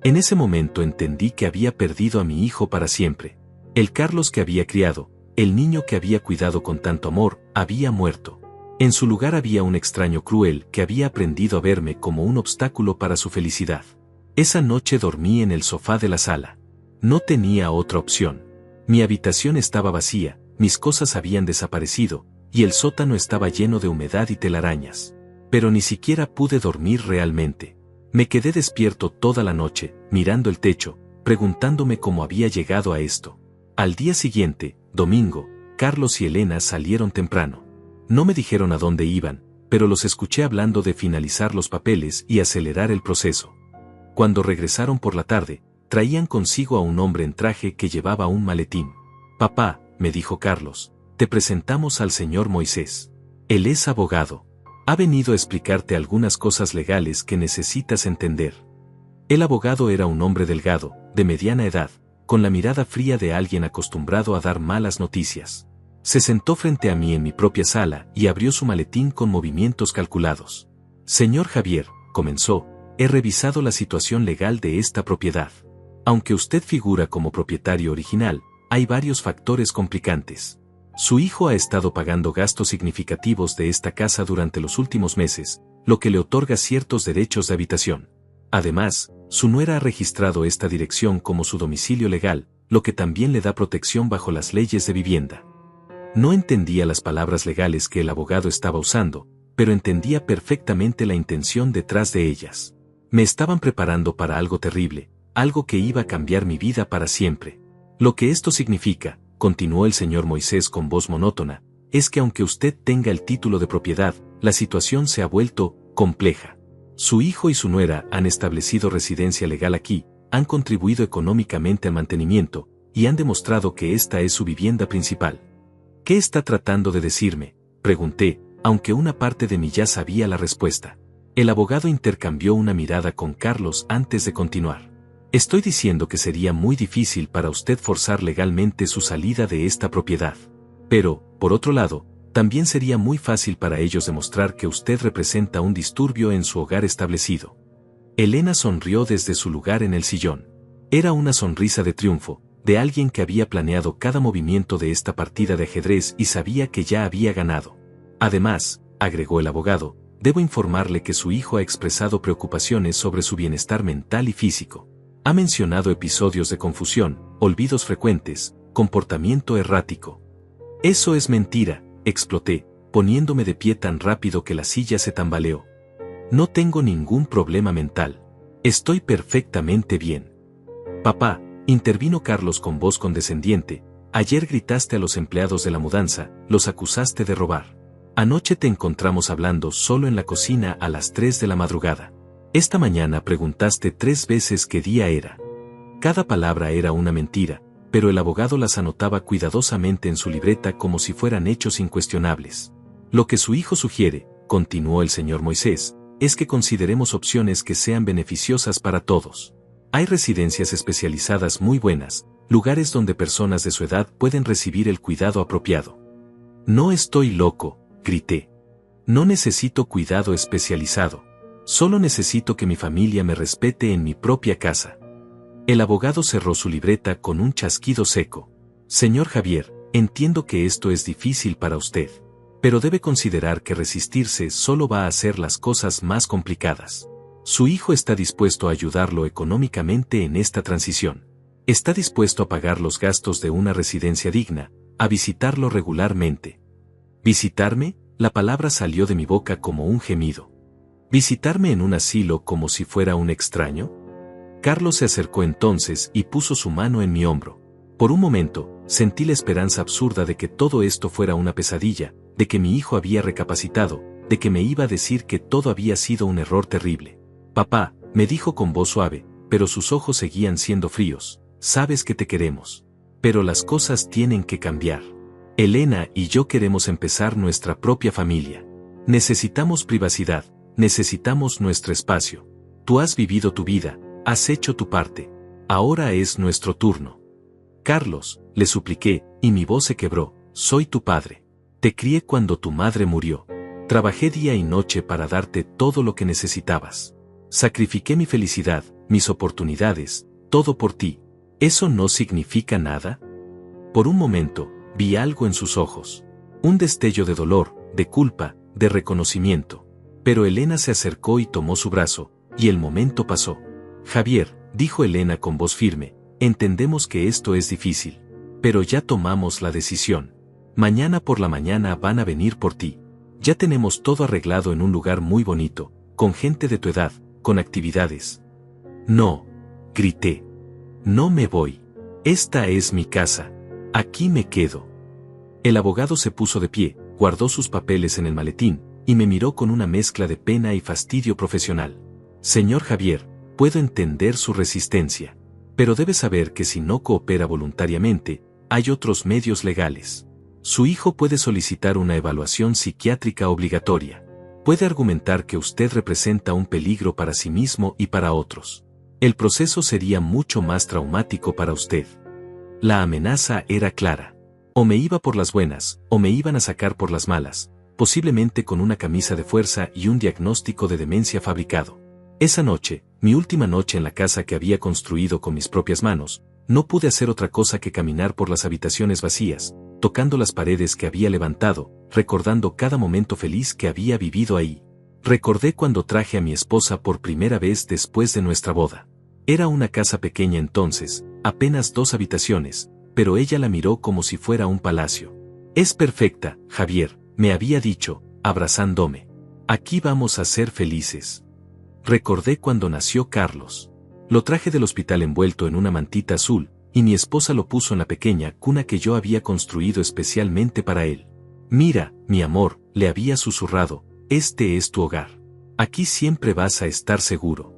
En ese momento entendí que había perdido a mi hijo para siempre. El Carlos que había criado, el niño que había cuidado con tanto amor, había muerto. En su lugar había un extraño cruel que había aprendido a verme como un obstáculo para su felicidad. Esa noche dormí en el sofá de la sala. No tenía otra opción. Mi habitación estaba vacía, mis cosas habían desaparecido, y el sótano estaba lleno de humedad y telarañas. Pero ni siquiera pude dormir realmente. Me quedé despierto toda la noche, mirando el techo, preguntándome cómo había llegado a esto. Al día siguiente, domingo, Carlos y Elena salieron temprano. No me dijeron a dónde iban, pero los escuché hablando de finalizar los papeles y acelerar el proceso. Cuando regresaron por la tarde, traían consigo a un hombre en traje que llevaba un maletín. Papá, me dijo Carlos, te presentamos al señor Moisés. Él es abogado. Ha venido a explicarte algunas cosas legales que necesitas entender. El abogado era un hombre delgado, de mediana edad, con la mirada fría de alguien acostumbrado a dar malas noticias. Se sentó frente a mí en mi propia sala y abrió su maletín con movimientos calculados. Señor Javier, comenzó, he revisado la situación legal de esta propiedad. Aunque usted figura como propietario original, hay varios factores complicantes. Su hijo ha estado pagando gastos significativos de esta casa durante los últimos meses, lo que le otorga ciertos derechos de habitación. Además, su nuera ha registrado esta dirección como su domicilio legal, lo que también le da protección bajo las leyes de vivienda. No entendía las palabras legales que el abogado estaba usando, pero entendía perfectamente la intención detrás de ellas. Me estaban preparando para algo terrible, algo que iba a cambiar mi vida para siempre. Lo que esto significa, continuó el señor Moisés con voz monótona, es que aunque usted tenga el título de propiedad, la situación se ha vuelto compleja. Su hijo y su nuera han establecido residencia legal aquí, han contribuido económicamente al mantenimiento, y han demostrado que esta es su vivienda principal. ¿Qué está tratando de decirme?, pregunté, aunque una parte de mí ya sabía la respuesta. El abogado intercambió una mirada con Carlos antes de continuar. Estoy diciendo que sería muy difícil para usted forzar legalmente su salida de esta propiedad. Pero, por otro lado, también sería muy fácil para ellos demostrar que usted representa un disturbio en su hogar establecido. Elena sonrió desde su lugar en el sillón. Era una sonrisa de triunfo, de alguien que había planeado cada movimiento de esta partida de ajedrez y sabía que ya había ganado. Además, agregó el abogado, debo informarle que su hijo ha expresado preocupaciones sobre su bienestar mental y físico. Ha mencionado episodios de confusión, olvidos frecuentes, comportamiento errático. Eso es mentira, exploté, poniéndome de pie tan rápido que la silla se tambaleó. No tengo ningún problema mental. Estoy perfectamente bien. Papá, intervino Carlos con voz condescendiente, ayer gritaste a los empleados de la mudanza, los acusaste de robar. Anoche te encontramos hablando solo en la cocina a las 3 de la madrugada. Esta mañana preguntaste 3 veces qué día era. Cada palabra era una mentira, pero el abogado las anotaba cuidadosamente en su libreta como si fueran hechos incuestionables. Lo que su hijo sugiere, continuó el señor Moisés, es que consideremos opciones que sean beneficiosas para todos. Hay residencias especializadas muy buenas, lugares donde personas de su edad pueden recibir el cuidado apropiado. No estoy loco, grité. No necesito cuidado especializado. Solo necesito que mi familia me respete en mi propia casa. El abogado cerró su libreta con un chasquido seco. Señor Javier, entiendo que esto es difícil para usted, pero debe considerar que resistirse solo va a hacer las cosas más complicadas. Su hijo está dispuesto a ayudarlo económicamente en esta transición. Está dispuesto a pagar los gastos de una residencia digna, a visitarlo regularmente. ¿Visitarme? La palabra salió de mi boca como un gemido. ¿Visitarme en un asilo como si fuera un extraño? Carlos se acercó entonces y puso su mano en mi hombro. Por un momento, sentí la esperanza absurda de que todo esto fuera una pesadilla, de que mi hijo había recapacitado, de que me iba a decir que todo había sido un error terrible. Papá, me dijo con voz suave, pero sus ojos seguían siendo fríos, sabes que te queremos. Pero las cosas tienen que cambiar. Elena y yo queremos empezar nuestra propia familia. Necesitamos privacidad. Necesitamos nuestro espacio. Tú has vivido tu vida, has hecho tu parte. Ahora es nuestro turno. Carlos, le supliqué, y mi voz se quebró, soy tu padre. Te crié cuando tu madre murió. Trabajé día y noche para darte todo lo que necesitabas. Sacrifiqué mi felicidad, mis oportunidades, todo por ti. ¿Eso no significa nada? Por un momento, vi algo en sus ojos. Un destello de dolor, de culpa, de reconocimiento. Pero Elena se acercó y tomó su brazo, y el momento pasó. Javier, dijo Elena con voz firme, entendemos que esto es difícil. Pero ya tomamos la decisión. Mañana por la mañana van a venir por ti. Ya tenemos todo arreglado en un lugar muy bonito, con gente de tu edad, con actividades. No, grité. No me voy. Esta es mi casa. Aquí me quedo. El abogado se puso de pie, guardó sus papeles en el maletín, y me miró con una mezcla de pena y fastidio profesional. Señor Javier, puedo entender su resistencia, pero debe saber que si no coopera voluntariamente, hay otros medios legales. Su hijo puede solicitar una evaluación psiquiátrica obligatoria. Puede argumentar que usted representa un peligro para sí mismo y para otros. El proceso sería mucho más traumático para usted. La amenaza era clara. O me iba por las buenas, o me iban a sacar por las malas, posiblemente con una camisa de fuerza y un diagnóstico de demencia fabricado. Esa noche, mi última noche en la casa que había construido con mis propias manos, no pude hacer otra cosa que caminar por las habitaciones vacías, tocando las paredes que había levantado, recordando cada momento feliz que había vivido ahí. Recordé cuando traje a mi esposa por primera vez después de nuestra boda. Era una casa pequeña entonces, apenas 2 habitaciones, pero ella la miró como si fuera un palacio. Es perfecta, Javier, me había dicho, abrazándome. Aquí vamos a ser felices. Recordé cuando nació Carlos. Lo traje del hospital envuelto en una mantita azul, y mi esposa lo puso en la pequeña cuna que yo había construido especialmente para él. Mira, mi amor, le había susurrado, este es tu hogar. Aquí siempre vas a estar seguro.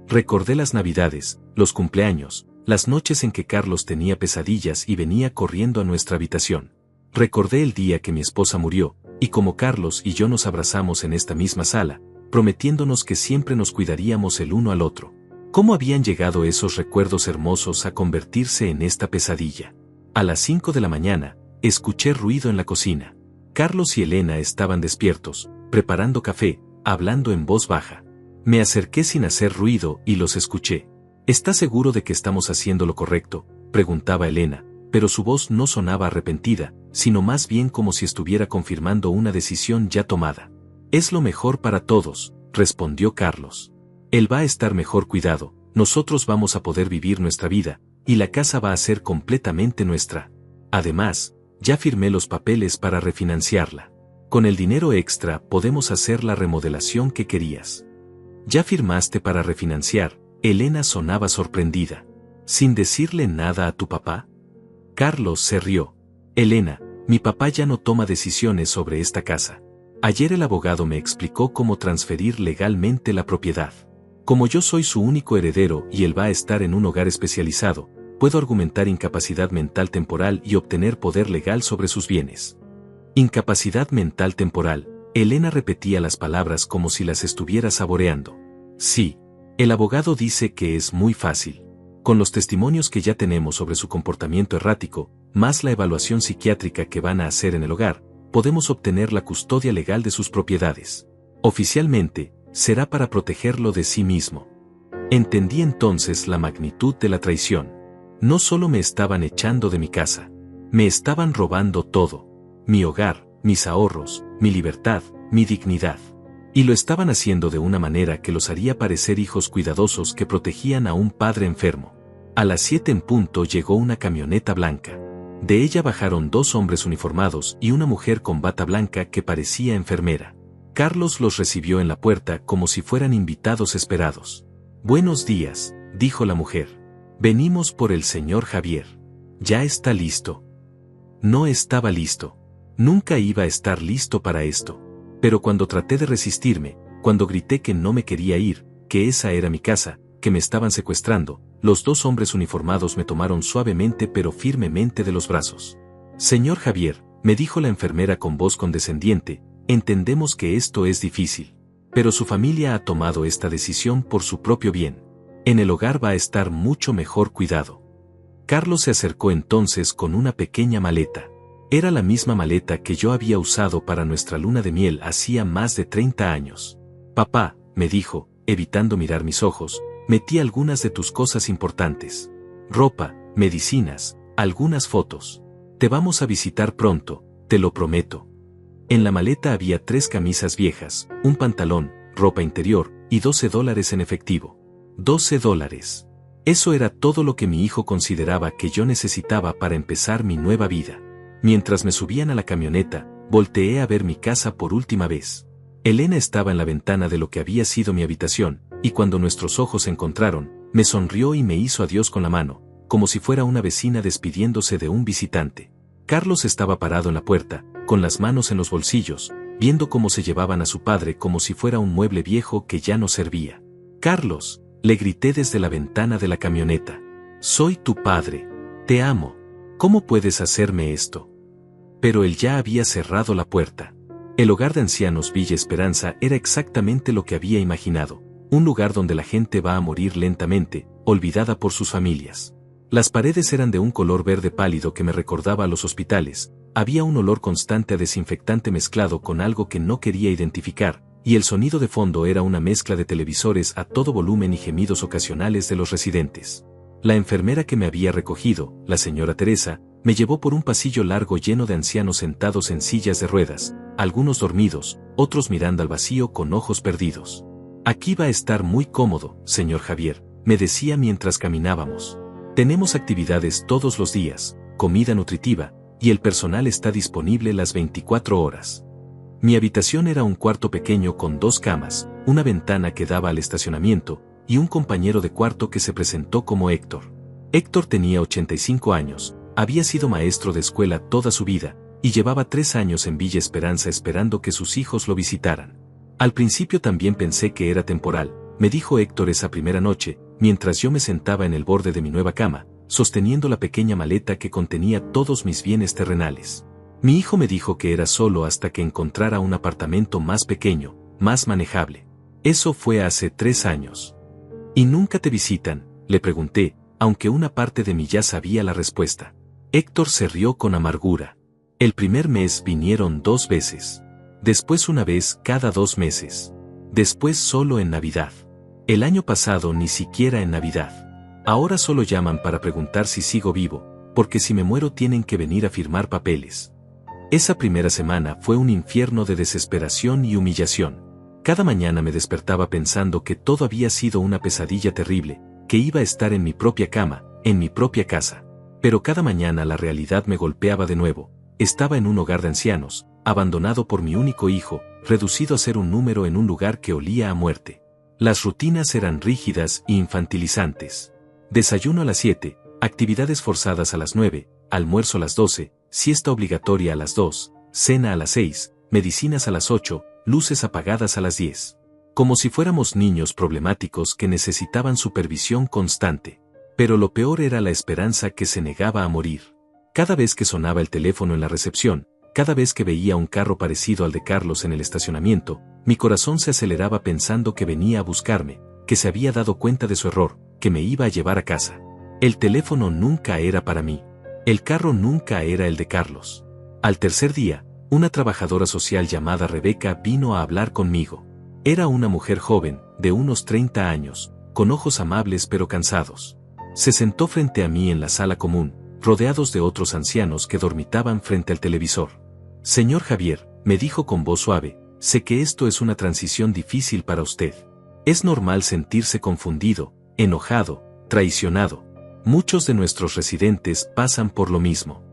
Recordé las navidades, los cumpleaños, las noches en que Carlos tenía pesadillas y venía corriendo a nuestra habitación. Recordé el día que mi esposa murió, y como Carlos y yo nos abrazamos en esta misma sala, prometiéndonos que siempre nos cuidaríamos el uno al otro. ¿Cómo habían llegado esos recuerdos hermosos a convertirse en esta pesadilla? A las 5 de la mañana, escuché ruido en la cocina. Carlos y Elena estaban despiertos, preparando café, hablando en voz baja. Me acerqué sin hacer ruido y los escuché. ¿Estás seguro de que estamos haciendo lo correcto?, preguntaba Elena, pero su voz no sonaba arrepentida, sino más bien como si estuviera confirmando una decisión ya tomada. Es lo mejor para todos, respondió Carlos. Él va a estar mejor cuidado, nosotros vamos a poder vivir nuestra vida, y la casa va a ser completamente nuestra. Además, ya firmé los papeles para refinanciarla. Con el dinero extra podemos hacer la remodelación que querías. ¿Ya firmaste para refinanciar? Elena sonaba sorprendida. ¿Sin decirle nada a tu papá? Carlos se rió. Elena, mi papá ya no toma decisiones sobre esta casa. Ayer el abogado me explicó cómo transferir legalmente la propiedad. Como yo soy su único heredero y él va a estar en un hogar especializado, puedo argumentar incapacidad mental temporal y obtener poder legal sobre sus bienes. Incapacidad mental temporal. Elena repetía las palabras como si las estuviera saboreando. Sí. El abogado dice que es muy fácil. Con los testimonios que ya tenemos sobre su comportamiento errático, más la evaluación psiquiátrica que van a hacer en el hogar, podemos obtener la custodia legal de sus propiedades. Oficialmente, será para protegerlo de sí mismo. Entendí entonces la magnitud de la traición. No solo me estaban echando de mi casa, me estaban robando todo. Mi hogar, mis ahorros, mi libertad, mi dignidad. Y lo estaban haciendo de una manera que los haría parecer hijos cuidadosos que protegían a un padre enfermo. A las 7 en punto llegó una camioneta blanca. De ella bajaron 2 hombres uniformados y una mujer con bata blanca que parecía enfermera. Carlos los recibió en la puerta como si fueran invitados esperados. Buenos días, dijo la mujer. Venimos por el señor Javier. ¿Ya está listo? No estaba listo. Nunca iba a estar listo para esto. Pero cuando traté de resistirme, cuando grité que no me quería ir, que esa era mi casa, que me estaban secuestrando, los 2 hombres uniformados me tomaron suavemente pero firmemente de los brazos. Señor Javier, me dijo la enfermera con voz condescendiente, entendemos que esto es difícil. Pero su familia ha tomado esta decisión por su propio bien. En el hogar va a estar mucho mejor cuidado. Carlos se acercó entonces con una pequeña maleta. Era la misma maleta que yo había usado para nuestra luna de miel hacía más de 30 años. Papá, me dijo, evitando mirar mis ojos, metí algunas de tus cosas importantes. Ropa, medicinas, algunas fotos. Te vamos a visitar pronto, te lo prometo. En la maleta había 3 camisas viejas, un pantalón, ropa interior, y $12 en efectivo. $12. Eso era todo lo que mi hijo consideraba que yo necesitaba para empezar mi nueva vida. Mientras me subían a la camioneta, volteé a ver mi casa por última vez. Elena estaba en la ventana de lo que había sido mi habitación, y cuando nuestros ojos se encontraron, me sonrió y me hizo adiós con la mano, como si fuera una vecina despidiéndose de un visitante. Carlos estaba parado en la puerta, con las manos en los bolsillos, viendo cómo se llevaban a su padre como si fuera un mueble viejo que ya no servía. Carlos, le grité desde la ventana de la camioneta. Soy tu padre. Te amo. ¿Cómo puedes hacerme esto? Pero él ya había cerrado la puerta. El hogar de ancianos Villa Esperanza era exactamente lo que había imaginado, un lugar donde la gente va a morir lentamente, olvidada por sus familias. Las paredes eran de un color verde pálido que me recordaba a los hospitales, había un olor constante a desinfectante mezclado con algo que no quería identificar, y el sonido de fondo era una mezcla de televisores a todo volumen y gemidos ocasionales de los residentes. La enfermera que me había recogido, la señora Teresa, me llevó por un pasillo largo lleno de ancianos sentados en sillas de ruedas, algunos dormidos, otros mirando al vacío con ojos perdidos. Aquí va a estar muy cómodo, señor Javier, me decía mientras caminábamos. Tenemos actividades todos los días, comida nutritiva, y el personal está disponible las 24 horas. Mi habitación era un cuarto pequeño con 2 camas, una ventana que daba al estacionamiento, y un compañero de cuarto que se presentó como Héctor. Héctor tenía 85 años, había sido maestro de escuela toda su vida, y llevaba 3 años en Villa Esperanza esperando que sus hijos lo visitaran. Al principio también pensé que era temporal, me dijo Héctor esa primera noche, mientras yo me sentaba en el borde de mi nueva cama, sosteniendo la pequeña maleta que contenía todos mis bienes terrenales. Mi hijo me dijo que era solo hasta que encontrara un apartamento más pequeño, más manejable. Eso fue hace 3 años. ¿Y nunca te visitan?, le pregunté, aunque una parte de mí ya sabía la respuesta. Héctor se rió con amargura. El primer mes vinieron 2 veces. Después una vez cada 2 meses. Después solo en Navidad. El año pasado ni siquiera en Navidad. Ahora solo llaman para preguntar si sigo vivo, porque si me muero tienen que venir a firmar papeles. Esa primera semana fue un infierno de desesperación y humillación. Cada mañana me despertaba pensando que todo había sido una pesadilla terrible, que iba a estar en mi propia cama, en mi propia casa. Pero cada mañana la realidad me golpeaba de nuevo. Estaba en un hogar de ancianos, abandonado por mi único hijo, reducido a ser un número en un lugar que olía a muerte. Las rutinas eran rígidas e infantilizantes. Desayuno a las 7, actividades forzadas a las 9, almuerzo a las 12, siesta obligatoria a las 2, cena a las 6, medicinas a las 8, luces apagadas a las 10. Como si fuéramos niños problemáticos que necesitaban supervisión constante. Pero lo peor era la esperanza que se negaba a morir. Cada vez que sonaba el teléfono en la recepción, cada vez que veía un carro parecido al de Carlos en el estacionamiento, mi corazón se aceleraba pensando que venía a buscarme, que se había dado cuenta de su error, que me iba a llevar a casa. El teléfono nunca era para mí. El carro nunca era el de Carlos. Al tercer día, una trabajadora social llamada Rebeca vino a hablar conmigo. Era una mujer joven, de unos 30 años, con ojos amables pero cansados. Se sentó frente a mí en la sala común, rodeados de otros ancianos que dormitaban frente al televisor. Señor Javier, me dijo con voz suave, sé que esto es una transición difícil para usted. Es normal sentirse confundido, enojado, traicionado. Muchos de nuestros residentes pasan por lo mismo.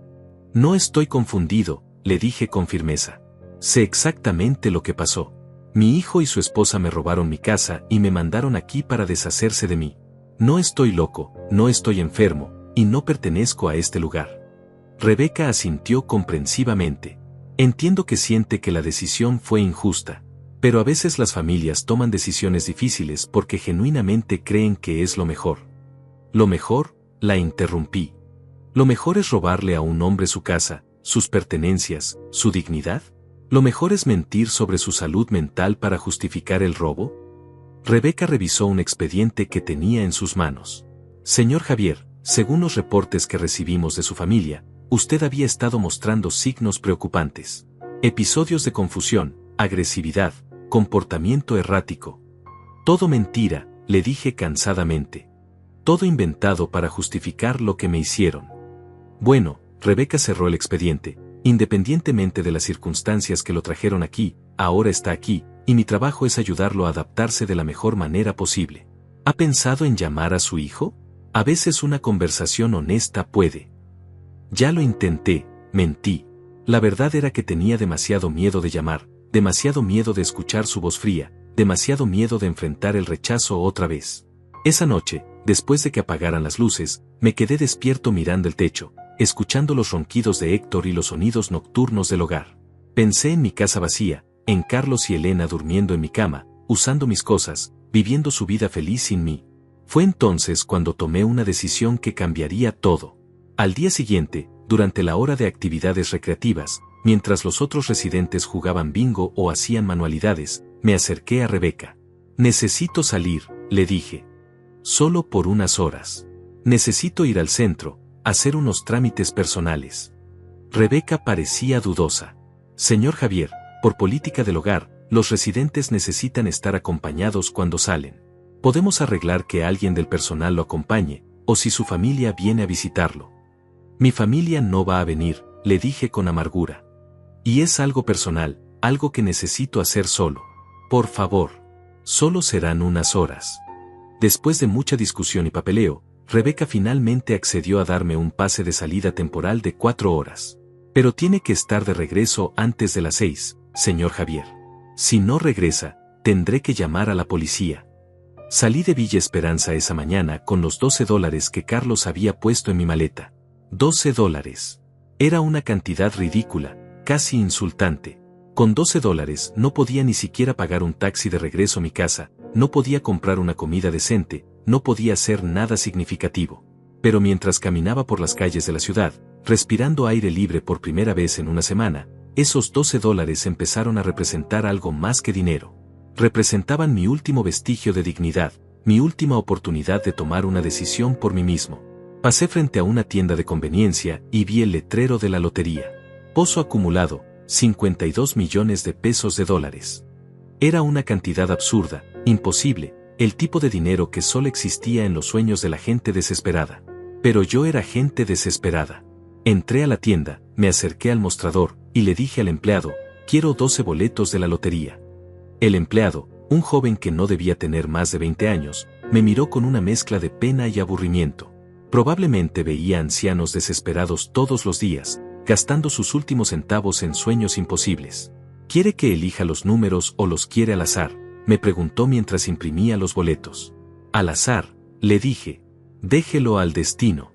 No estoy confundido, le dije con firmeza. Sé exactamente lo que pasó. Mi hijo y su esposa me robaron mi casa y me mandaron aquí para deshacerse de mí. No estoy loco, no estoy enfermo, y no pertenezco a este lugar. Rebeca asintió comprensivamente. Entiendo que siente que la decisión fue injusta, pero a veces las familias toman decisiones difíciles porque genuinamente creen que es lo mejor. ¿Lo mejor? La interrumpí. ¿Lo mejor es robarle a un hombre su casa, sus pertenencias, su dignidad? ¿Lo mejor es mentir sobre su salud mental para justificar el robo? Rebeca revisó un expediente que tenía en sus manos. Señor Javier, según los reportes que recibimos de su familia, usted había estado mostrando signos preocupantes. Episodios de confusión, agresividad, comportamiento errático. Todo mentira, le dije cansadamente. Todo inventado para justificar lo que me hicieron. Bueno, Rebeca cerró el expediente. Independientemente de las circunstancias que lo trajeron aquí, ahora está aquí, y mi trabajo es ayudarlo a adaptarse de la mejor manera posible. ¿Ha pensado en llamar a su hijo? A veces una conversación honesta puede. Ya lo intenté, mentí. La verdad era que tenía demasiado miedo de llamar, demasiado miedo de escuchar su voz fría, demasiado miedo de enfrentar el rechazo otra vez. Esa noche, después de que apagaran las luces, me quedé despierto mirando el techo, escuchando los ronquidos de Héctor y los sonidos nocturnos del hogar. Pensé en mi casa vacía, en Carlos y Elena durmiendo en mi cama, usando mis cosas, viviendo su vida feliz sin mí. Fue entonces cuando tomé una decisión que cambiaría todo. Al día siguiente, durante la hora de actividades recreativas, mientras los otros residentes jugaban bingo o hacían manualidades, me acerqué a Rebeca. Necesito salir, le dije. Solo por unas horas. Necesito ir al centro, hacer unos trámites personales. Rebeca parecía dudosa. Señor Javier, por política del hogar, los residentes necesitan estar acompañados cuando salen. Podemos arreglar que alguien del personal lo acompañe, o si su familia viene a visitarlo. Mi familia no va a venir, le dije con amargura. Y es algo personal, algo que necesito hacer solo. Por favor. Solo serán unas horas. Después de mucha discusión y papeleo, Rebeca finalmente accedió a darme un pase de salida temporal de 4 horas. Pero tiene que estar de regreso antes de las 6, señor Javier. Si no regresa, tendré que llamar a la policía. Salí de Villa Esperanza esa mañana con los $12 que Carlos había puesto en mi maleta. $12. Era una cantidad ridícula, casi insultante. Con $12 no podía ni siquiera pagar un taxi de regreso a mi casa, no podía comprar una comida decente, no podía hacer nada significativo. Pero mientras caminaba por las calles de la ciudad, respirando aire libre por primera vez en una semana, esos $12 empezaron a representar algo más que dinero. Representaban mi último vestigio de dignidad, mi última oportunidad de tomar una decisión por mí mismo. Pasé frente a una tienda de conveniencia y vi el letrero de la lotería. Pozo acumulado, 52 millones de pesos de dólares. Era una cantidad absurda, imposible, el tipo de dinero que solo existía en los sueños de la gente desesperada. Pero yo era gente desesperada. Entré a la tienda, me acerqué al mostrador, y le dije al empleado, quiero 12 boletos de la lotería. El empleado, un joven que no debía tener más de 20 años, me miró con una mezcla de pena y aburrimiento. Probablemente veía ancianos desesperados todos los días, gastando sus últimos centavos en sueños imposibles. ¿Quiere que elija los números o los quiere al azar?, me preguntó mientras imprimía los boletos. Al azar, le dije. Déjelo al destino.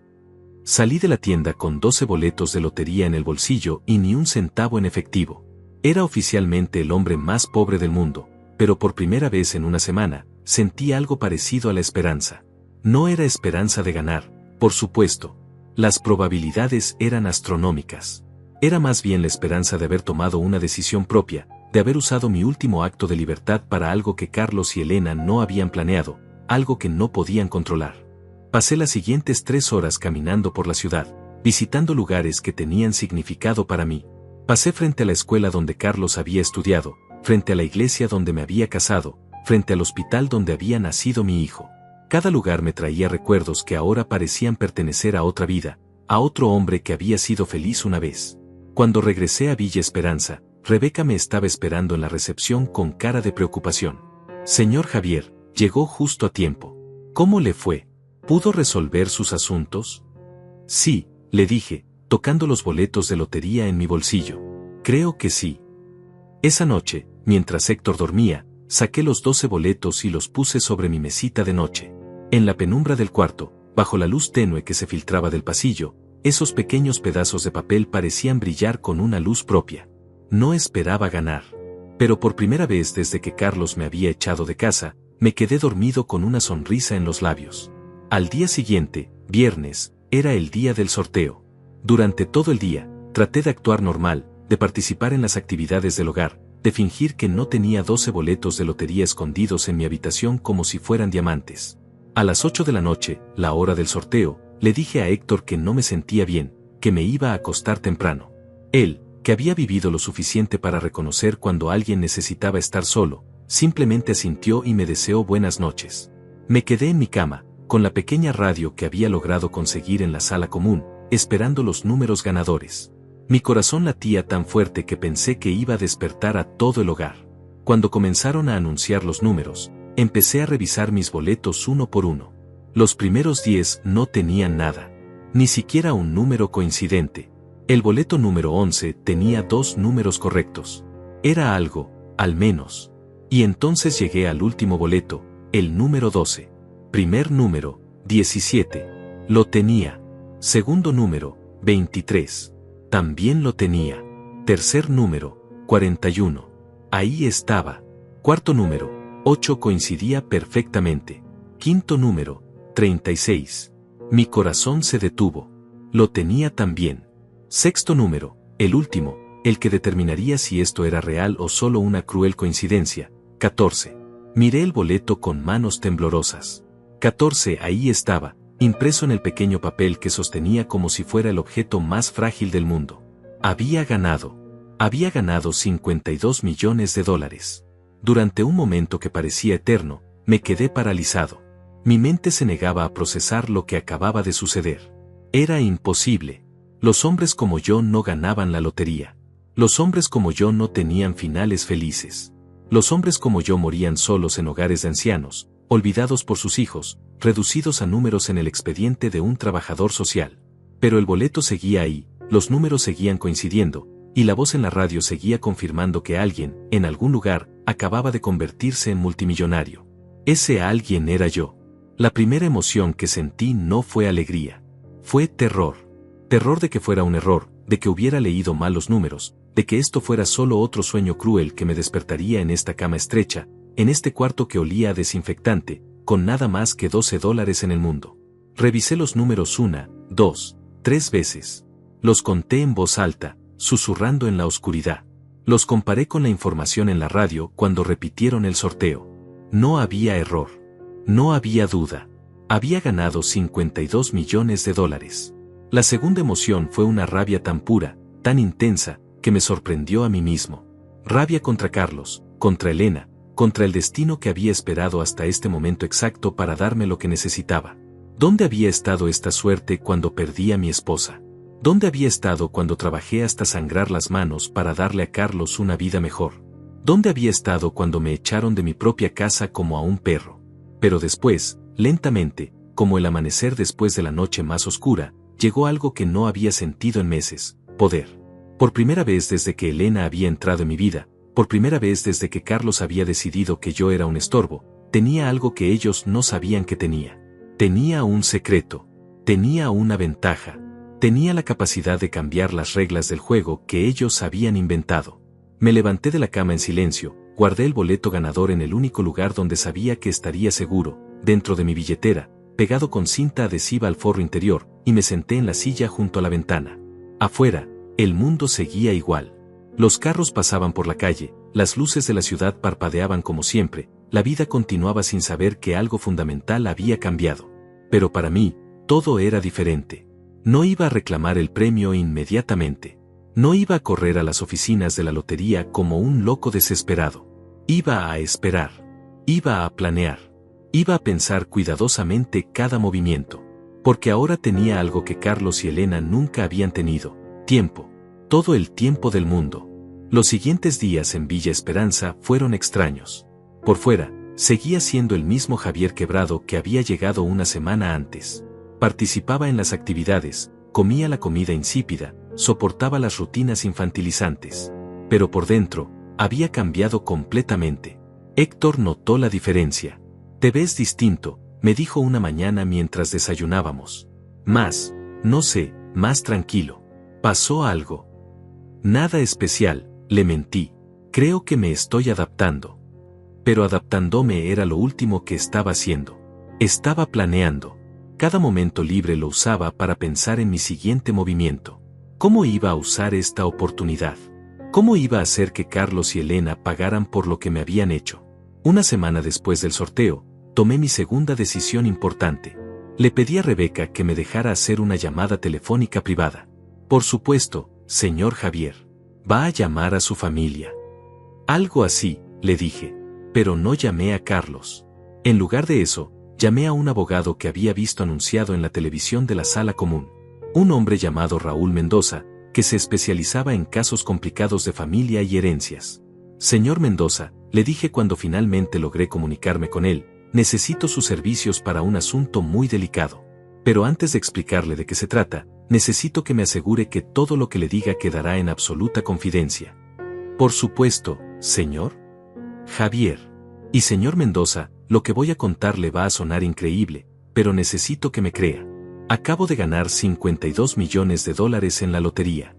Salí de la tienda con 12 boletos de lotería en el bolsillo y ni un centavo en efectivo. Era oficialmente el hombre más pobre del mundo, pero por primera vez en una semana, sentí algo parecido a la esperanza. No era esperanza de ganar, por supuesto. Las probabilidades eran astronómicas. Era más bien la esperanza de haber tomado una decisión propia, de haber usado mi último acto de libertad para algo que Carlos y Elena no habían planeado, algo que no podían controlar. Pasé las siguientes 3 horas caminando por la ciudad, visitando lugares que tenían significado para mí. Pasé frente a la escuela donde Carlos había estudiado, frente a la iglesia donde me había casado, frente al hospital donde había nacido mi hijo. Cada lugar me traía recuerdos que ahora parecían pertenecer a otra vida, a otro hombre que había sido feliz una vez. Cuando regresé a Villa Esperanza, Rebeca me estaba esperando en la recepción con cara de preocupación. Señor Javier, llegó justo a tiempo. ¿Cómo le fue? ¿Pudo resolver sus asuntos? Sí, le dije, tocando los boletos de lotería en mi bolsillo. Creo que sí. Esa noche, mientras Héctor dormía, saqué los 12 boletos y los puse sobre mi mesita de noche. En la penumbra del cuarto, bajo la luz tenue que se filtraba del pasillo, esos pequeños pedazos de papel parecían brillar con una luz propia. No esperaba ganar. Pero por primera vez desde que Carlos me había echado de casa, me quedé dormido con una sonrisa en los labios. Al día siguiente, viernes, era el día del sorteo. Durante todo el día, traté de actuar normal, de participar en las actividades del hogar, de fingir que no tenía 12 boletos de lotería escondidos en mi habitación como si fueran diamantes. A las 8 de la noche, la hora del sorteo, le dije a Héctor que no me sentía bien, que me iba a acostar temprano. Él, que había vivido lo suficiente para reconocer cuando alguien necesitaba estar solo, simplemente asintió y me deseó buenas noches. Me quedé en mi cama, con la pequeña radio que había logrado conseguir en la sala común, esperando los números ganadores. Mi corazón latía tan fuerte que pensé que iba a despertar a todo el hogar. Cuando comenzaron a anunciar los números, empecé a revisar mis boletos uno por uno. Los primeros 10 no tenían nada. Ni siquiera un número coincidente. El boleto número 11 tenía 2 números correctos. Era algo, al menos. Y entonces llegué al último boleto, el número 12. Primer número, 17. Lo tenía. Segundo número, 23. También lo tenía. Tercer número, 41. Ahí estaba. Cuarto número, 8 coincidía perfectamente. Quinto número, 36. Mi corazón se detuvo. Lo tenía también. Sexto número, el último, el que determinaría si esto era real o solo una cruel coincidencia, 14. Miré el boleto con manos temblorosas. 14 ahí estaba, impreso en el pequeño papel que sostenía como si fuera el objeto más frágil del mundo. Había ganado. Había ganado 52 millones de dólares. Durante un momento que parecía eterno, me quedé paralizado. Mi mente se negaba a procesar lo que acababa de suceder. Era imposible. Los hombres como yo no ganaban la lotería. Los hombres como yo no tenían finales felices. Los hombres como yo morían solos en hogares de ancianos, olvidados por sus hijos, reducidos a números en el expediente de un trabajador social. Pero el boleto seguía ahí, los números seguían coincidiendo, y la voz en la radio seguía confirmando que alguien, en algún lugar, acababa de convertirse en multimillonario. Ese alguien era yo. La primera emoción que sentí no fue alegría. Fue terror. Terror de que fuera un error, de que hubiera leído mal los números, de que esto fuera solo otro sueño cruel que me despertaría en esta cama estrecha, en este cuarto que olía a desinfectante, con nada más que $12 en el mundo. Revisé los números 1, 2, 3 veces. Los conté en voz alta, susurrando en la oscuridad. Los comparé con la información en la radio cuando repitieron el sorteo. No había error. No había duda. Había ganado $52 millones. La segunda emoción fue una rabia tan pura, tan intensa, que me sorprendió a mí mismo. Rabia contra Carlos, contra Elena, contra el destino que había esperado hasta este momento exacto para darme lo que necesitaba. ¿Dónde había estado esta suerte cuando perdí a mi esposa? ¿Dónde había estado cuando trabajé hasta sangrar las manos para darle a Carlos una vida mejor? ¿Dónde había estado cuando me echaron de mi propia casa como a un perro? Pero después, lentamente, como el amanecer después de la noche más oscura, llegó algo que no había sentido en meses: poder. Por primera vez desde que Elena había entrado en mi vida, por primera vez desde que Carlos había decidido que yo era un estorbo, tenía algo que ellos no sabían que tenía. Tenía un secreto. Tenía una ventaja. Tenía la capacidad de cambiar las reglas del juego que ellos habían inventado. Me levanté de la cama en silencio, guardé el boleto ganador en el único lugar donde sabía que estaría seguro, dentro de mi billetera, pegado con cinta adhesiva al forro interior, y me senté en la silla junto a la ventana. Afuera, el mundo seguía igual. Los carros pasaban por la calle, las luces de la ciudad parpadeaban como siempre, la vida continuaba sin saber que algo fundamental había cambiado. Pero para mí, todo era diferente. No iba a reclamar el premio inmediatamente. No iba a correr a las oficinas de la lotería como un loco desesperado. Iba a esperar. Iba a planear. Iba a pensar cuidadosamente cada movimiento. Porque ahora tenía algo que Carlos y Elena nunca habían tenido: tiempo. Todo el tiempo del mundo. Los siguientes días en Villa Esperanza fueron extraños. Por fuera, seguía siendo el mismo Javier quebrado que había llegado una semana antes. Participaba en las actividades, comía la comida insípida, soportaba las rutinas infantilizantes. Pero por dentro, había cambiado completamente. Héctor notó la diferencia. «Te ves distinto», me dijo una mañana mientras desayunábamos. No sé, más tranquilo. ¿Pasó algo? Nada especial, le mentí. Creo que me estoy adaptando. Pero adaptándome era lo último que estaba haciendo. Estaba planeando. Cada momento libre lo usaba para pensar en mi siguiente movimiento. ¿Cómo iba a usar esta oportunidad? ¿Cómo iba a hacer que Carlos y Elena pagaran por lo que me habían hecho? Una semana después del sorteo, tomé mi segunda decisión importante. Le pedí a Rebeca que me dejara hacer una llamada telefónica privada. Por supuesto, señor Javier. Va a llamar a su familia. Algo así, le dije. Pero no llamé a Carlos. En lugar de eso, llamé a un abogado que había visto anunciado en la televisión de la sala común. Un hombre llamado Raúl Mendoza, que se especializaba en casos complicados de familia y herencias. Señor Mendoza, le dije cuando finalmente logré comunicarme con él, necesito sus servicios para un asunto muy delicado. Pero antes de explicarle de qué se trata, necesito que me asegure que todo lo que le diga quedará en absoluta confidencia. Por supuesto, señor Javier. Y señor Mendoza, lo que voy a contarle va a sonar increíble, pero necesito que me crea. Acabo de ganar $52 millones en la lotería.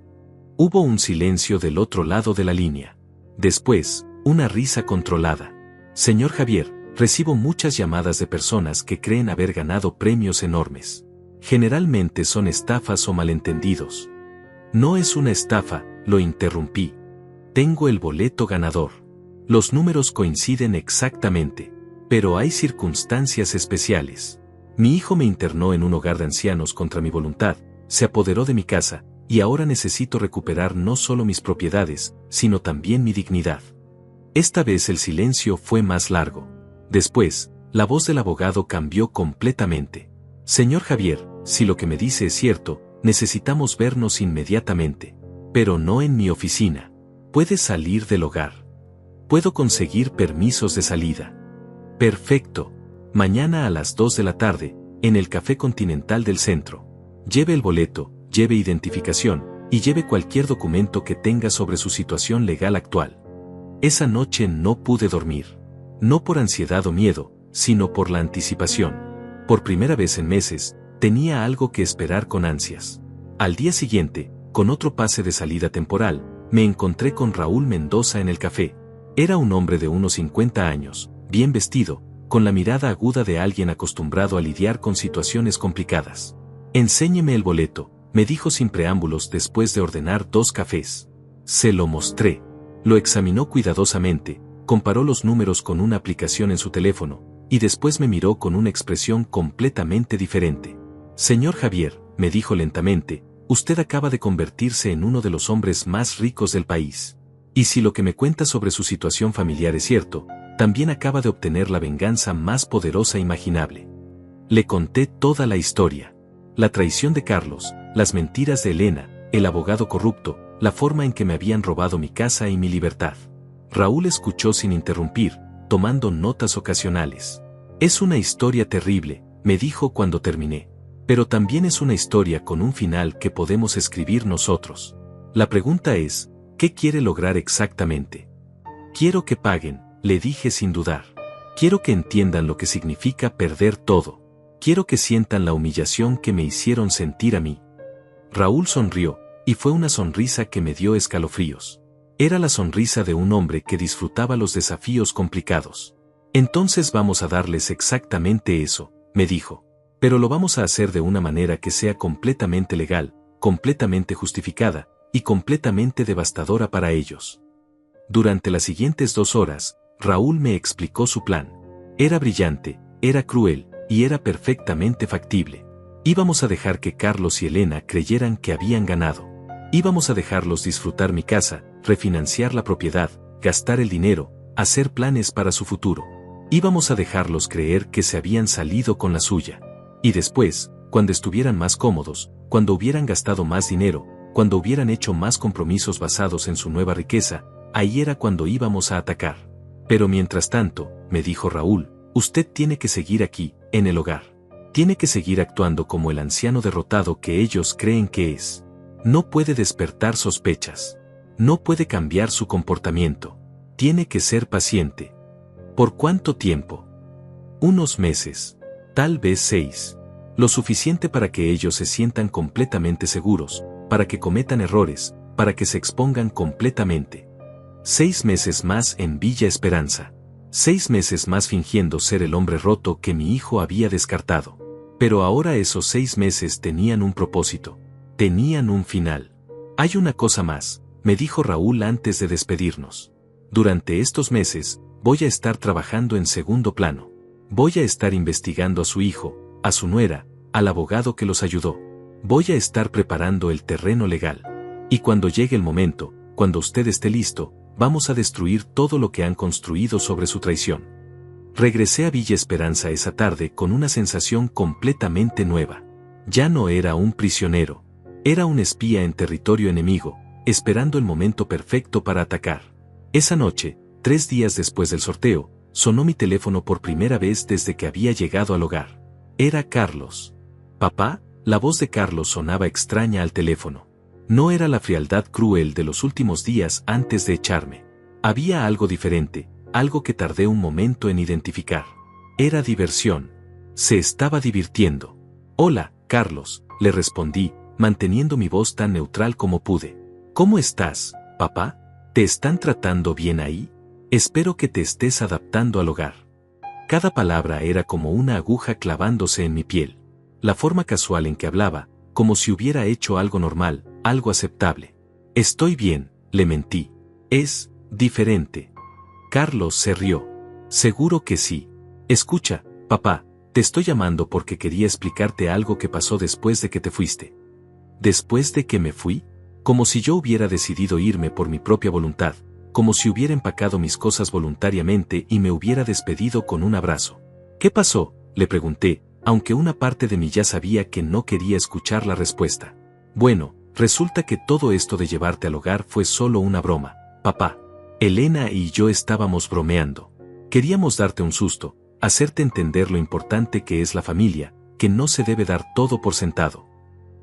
Hubo un silencio del otro lado de la línea. Después, una risa controlada. Señor Javier, recibo muchas llamadas de personas que creen haber ganado premios enormes. Generalmente son estafas o malentendidos. No es una estafa, lo interrumpí. Tengo el boleto ganador. Los números coinciden exactamente. Pero hay circunstancias especiales. Mi hijo me internó en un hogar de ancianos contra mi voluntad, se apoderó de mi casa, y ahora necesito recuperar no solo mis propiedades, sino también mi dignidad. Esta vez el silencio fue más largo. Después, la voz del abogado cambió completamente. Señor Javier, si lo que me dice es cierto, necesitamos vernos inmediatamente. Pero no en mi oficina. Puede salir del hogar. Puedo conseguir permisos de salida. Perfecto. Mañana a las 2 de la tarde, en el Café Continental del centro. Lleve el boleto, lleve identificación, y lleve cualquier documento que tenga sobre su situación legal actual. Esa noche no pude dormir. No por ansiedad o miedo, sino por la anticipación. Por primera vez en meses, tenía algo que esperar con ansias. Al día siguiente, con otro pase de salida temporal, me encontré con Raúl Mendoza en el café. Era un hombre de unos 50 años, bien vestido, con la mirada aguda de alguien acostumbrado a lidiar con situaciones complicadas. Enséñeme el boleto, me dijo sin preámbulos después de ordenar 2 cafés. Se lo mostré. Lo examinó cuidadosamente, comparó los números con una aplicación en su teléfono, y después me miró con una expresión completamente diferente. Señor Javier, me dijo lentamente, usted acaba de convertirse en uno de los hombres más ricos del país. Y si lo que me cuenta sobre su situación familiar es cierto, también acaba de obtener la venganza más poderosa imaginable. Le conté toda la historia. La traición de Carlos, las mentiras de Elena, el abogado corrupto, la forma en que me habían robado mi casa y mi libertad. Raúl escuchó sin interrumpir, tomando notas ocasionales. Es una historia terrible, me dijo cuando terminé. Pero también es una historia con un final que podemos escribir nosotros. La pregunta es, ¿qué quiere lograr exactamente? Quiero que paguen, le dije sin dudar. Quiero que entiendan lo que significa perder todo. Quiero que sientan la humillación que me hicieron sentir a mí. Raúl sonrió, y fue una sonrisa que me dio escalofríos. Era la sonrisa de un hombre que disfrutaba los desafíos complicados. Entonces vamos a darles exactamente eso, me dijo. Pero lo vamos a hacer de una manera que sea completamente legal, completamente justificada, y completamente devastadora para ellos. Durante las siguientes 2 horas, Raúl me explicó su plan. Era brillante, era cruel, y era perfectamente factible. Íbamos a dejar que Carlos y Elena creyeran que habían ganado. Íbamos a dejarlos disfrutar mi casa, refinanciar la propiedad, gastar el dinero, hacer planes para su futuro. Íbamos a dejarlos creer que se habían salido con la suya. Y después, cuando estuvieran más cómodos, cuando hubieran gastado más dinero, cuando hubieran hecho más compromisos basados en su nueva riqueza, ahí era cuando íbamos a atacar. Pero mientras tanto, me dijo Raúl, usted tiene que seguir aquí, en el hogar. Tiene que seguir actuando como el anciano derrotado que ellos creen que es. No puede despertar sospechas. No puede cambiar su comportamiento. Tiene que ser paciente. ¿Por cuánto tiempo? Unos meses. Tal vez 6. Lo suficiente para que ellos se sientan completamente seguros, para que cometan errores, para que se expongan completamente. 6 meses más en Villa Esperanza. 6 meses más fingiendo ser el hombre roto que mi hijo había descartado. Pero ahora esos 6 meses tenían un propósito. Tenían un final. Hay una cosa más, me dijo Raúl antes de despedirnos. Durante estos meses, voy a estar trabajando en segundo plano. Voy a estar investigando a su hijo, a su nuera, al abogado que los ayudó. Voy a estar preparando el terreno legal. Y cuando llegue el momento, cuando usted esté listo, vamos a destruir todo lo que han construido sobre su traición. Regresé a Villa Esperanza esa tarde con una sensación completamente nueva. Ya no era un prisionero. Era un espía en territorio enemigo, esperando el momento perfecto para atacar. Esa noche, 3 días después del sorteo, sonó mi teléfono por primera vez desde que había llegado al hogar. Era Carlos. ¿Papá? La voz de Carlos sonaba extraña al teléfono. No era la frialdad cruel de los últimos días antes de echarme. Había algo diferente, algo que tardé un momento en identificar. Era diversión. Se estaba divirtiendo. Hola, Carlos, le respondí, manteniendo mi voz tan neutral como pude. ¿Cómo estás, papá? ¿Te están tratando bien ahí? Espero que te estés adaptando al hogar. Cada palabra era como una aguja clavándose en mi piel. La forma casual en que hablaba, como si hubiera hecho algo normal, algo aceptable. Estoy bien, le mentí. Es diferente. Carlos se rió. Seguro que sí. Escucha, papá, te estoy llamando porque quería explicarte algo que pasó después de que te fuiste. ¿Después de que me fui? Como si yo hubiera decidido irme por mi propia voluntad, como si hubiera empacado mis cosas voluntariamente y me hubiera despedido con un abrazo. ¿Qué pasó?, le pregunté, aunque una parte de mí ya sabía que no quería escuchar la respuesta. Bueno, resulta que todo esto de llevarte al hogar fue solo una broma, papá. Elena y yo estábamos bromeando. Queríamos darte un susto, hacerte entender lo importante que es la familia, que no se debe dar todo por sentado.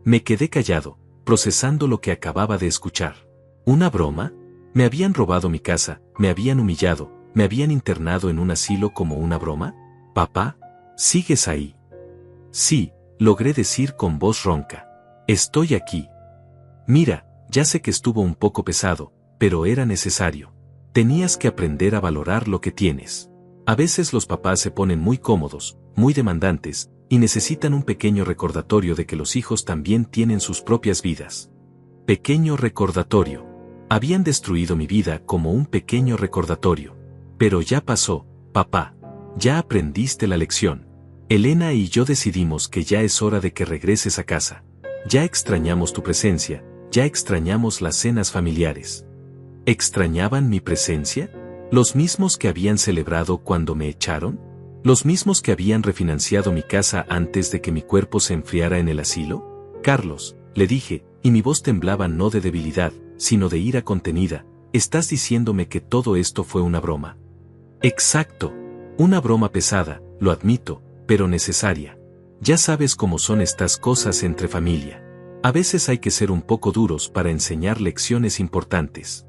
Me quedé callado, procesando lo que acababa de escuchar. ¿Una broma? ¿Me habían robado mi casa, me habían humillado, me habían internado en un asilo como una broma? ¿Papá? ¿Sigues ahí? Sí, logré decir con voz ronca. Estoy aquí. Mira, ya sé que estuvo un poco pesado, pero era necesario. Tenías que aprender a valorar lo que tienes. A veces los papás se ponen muy cómodos, muy demandantes, y necesitan un pequeño recordatorio de que los hijos también tienen sus propias vidas. Pequeño recordatorio. Habían destruido mi vida como un pequeño recordatorio. Pero ya pasó, papá. Ya aprendiste la lección. Elena y yo decidimos que ya es hora de que regreses a casa. Ya extrañamos tu presencia, ya extrañamos las cenas familiares. ¿Extrañaban mi presencia? ¿Los mismos que habían celebrado cuando me echaron? ¿Los mismos que habían refinanciado mi casa antes de que mi cuerpo se enfriara en el asilo? Carlos, le dije, y mi voz temblaba no de debilidad, sino de ira contenida, ¿estás diciéndome que todo esto fue una broma? Exacto. Una broma pesada, lo admito, pero necesaria. Ya sabes cómo son estas cosas entre familia. A veces hay que ser un poco duros para enseñar lecciones importantes.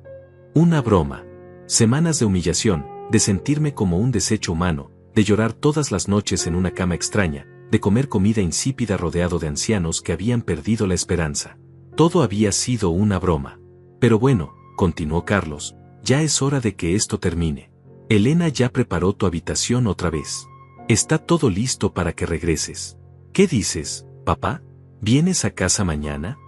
Una broma. Semanas de humillación, de sentirme como un desecho humano, de llorar todas las noches en una cama extraña, de comer comida insípida rodeado de ancianos que habían perdido la esperanza. Todo había sido una broma. Pero bueno, continuó Carlos, ya es hora de que esto termine. Elena ya preparó tu habitación otra vez. Está todo listo para que regreses. ¿Qué dices, papá? ¿Vienes a casa mañana?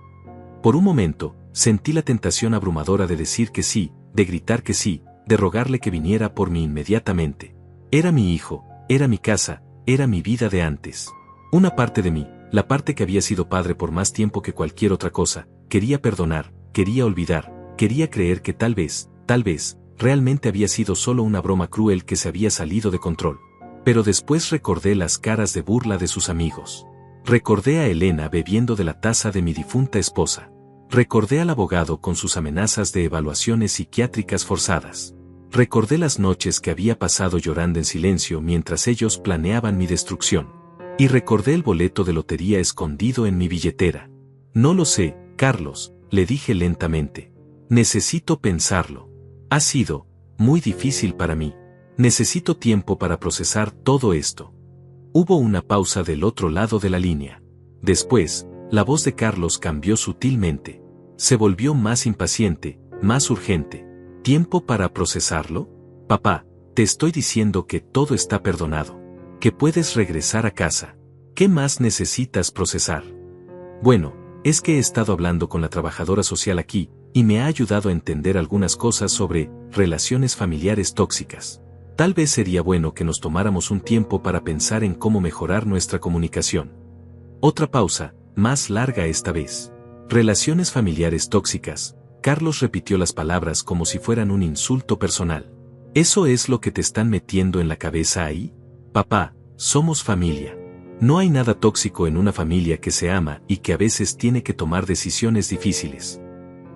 Por un momento, sentí la tentación abrumadora de decir que sí, de gritar que sí, de rogarle que viniera por mí inmediatamente. Era mi hijo, era mi casa, era mi vida de antes. Una parte de mí, la parte que había sido padre por más tiempo que cualquier otra cosa, quería perdonar, quería olvidar, quería creer que tal vez, realmente había sido solo una broma cruel que se había salido de control. Pero después recordé las caras de burla de sus amigos. Recordé a Elena bebiendo de la taza de mi difunta esposa. Recordé al abogado con sus amenazas de evaluaciones psiquiátricas forzadas. Recordé las noches que había pasado llorando en silencio mientras ellos planeaban mi destrucción. Y recordé el boleto de lotería escondido en mi billetera. No lo sé, Carlos, le dije lentamente. Necesito pensarlo. Ha sido muy difícil para mí. Necesito tiempo para procesar todo esto. Hubo una pausa del otro lado de la línea. Después, la voz de Carlos cambió sutilmente. Se volvió más impaciente, más urgente. ¿Tiempo para procesarlo? Papá, te estoy diciendo que todo está perdonado. Que puedes regresar a casa. ¿Qué más necesitas procesar? Bueno, es que he estado hablando con la trabajadora social aquí, y me ha ayudado a entender algunas cosas sobre relaciones familiares tóxicas. Tal vez sería bueno que nos tomáramos un tiempo para pensar en cómo mejorar nuestra comunicación. Otra pausa, más larga esta vez. Relaciones familiares tóxicas. Carlos repitió las palabras como si fueran un insulto personal. ¿Eso es lo que te están metiendo en la cabeza ahí? Papá, somos familia. No hay nada tóxico en una familia que se ama y que a veces tiene que tomar decisiones difíciles.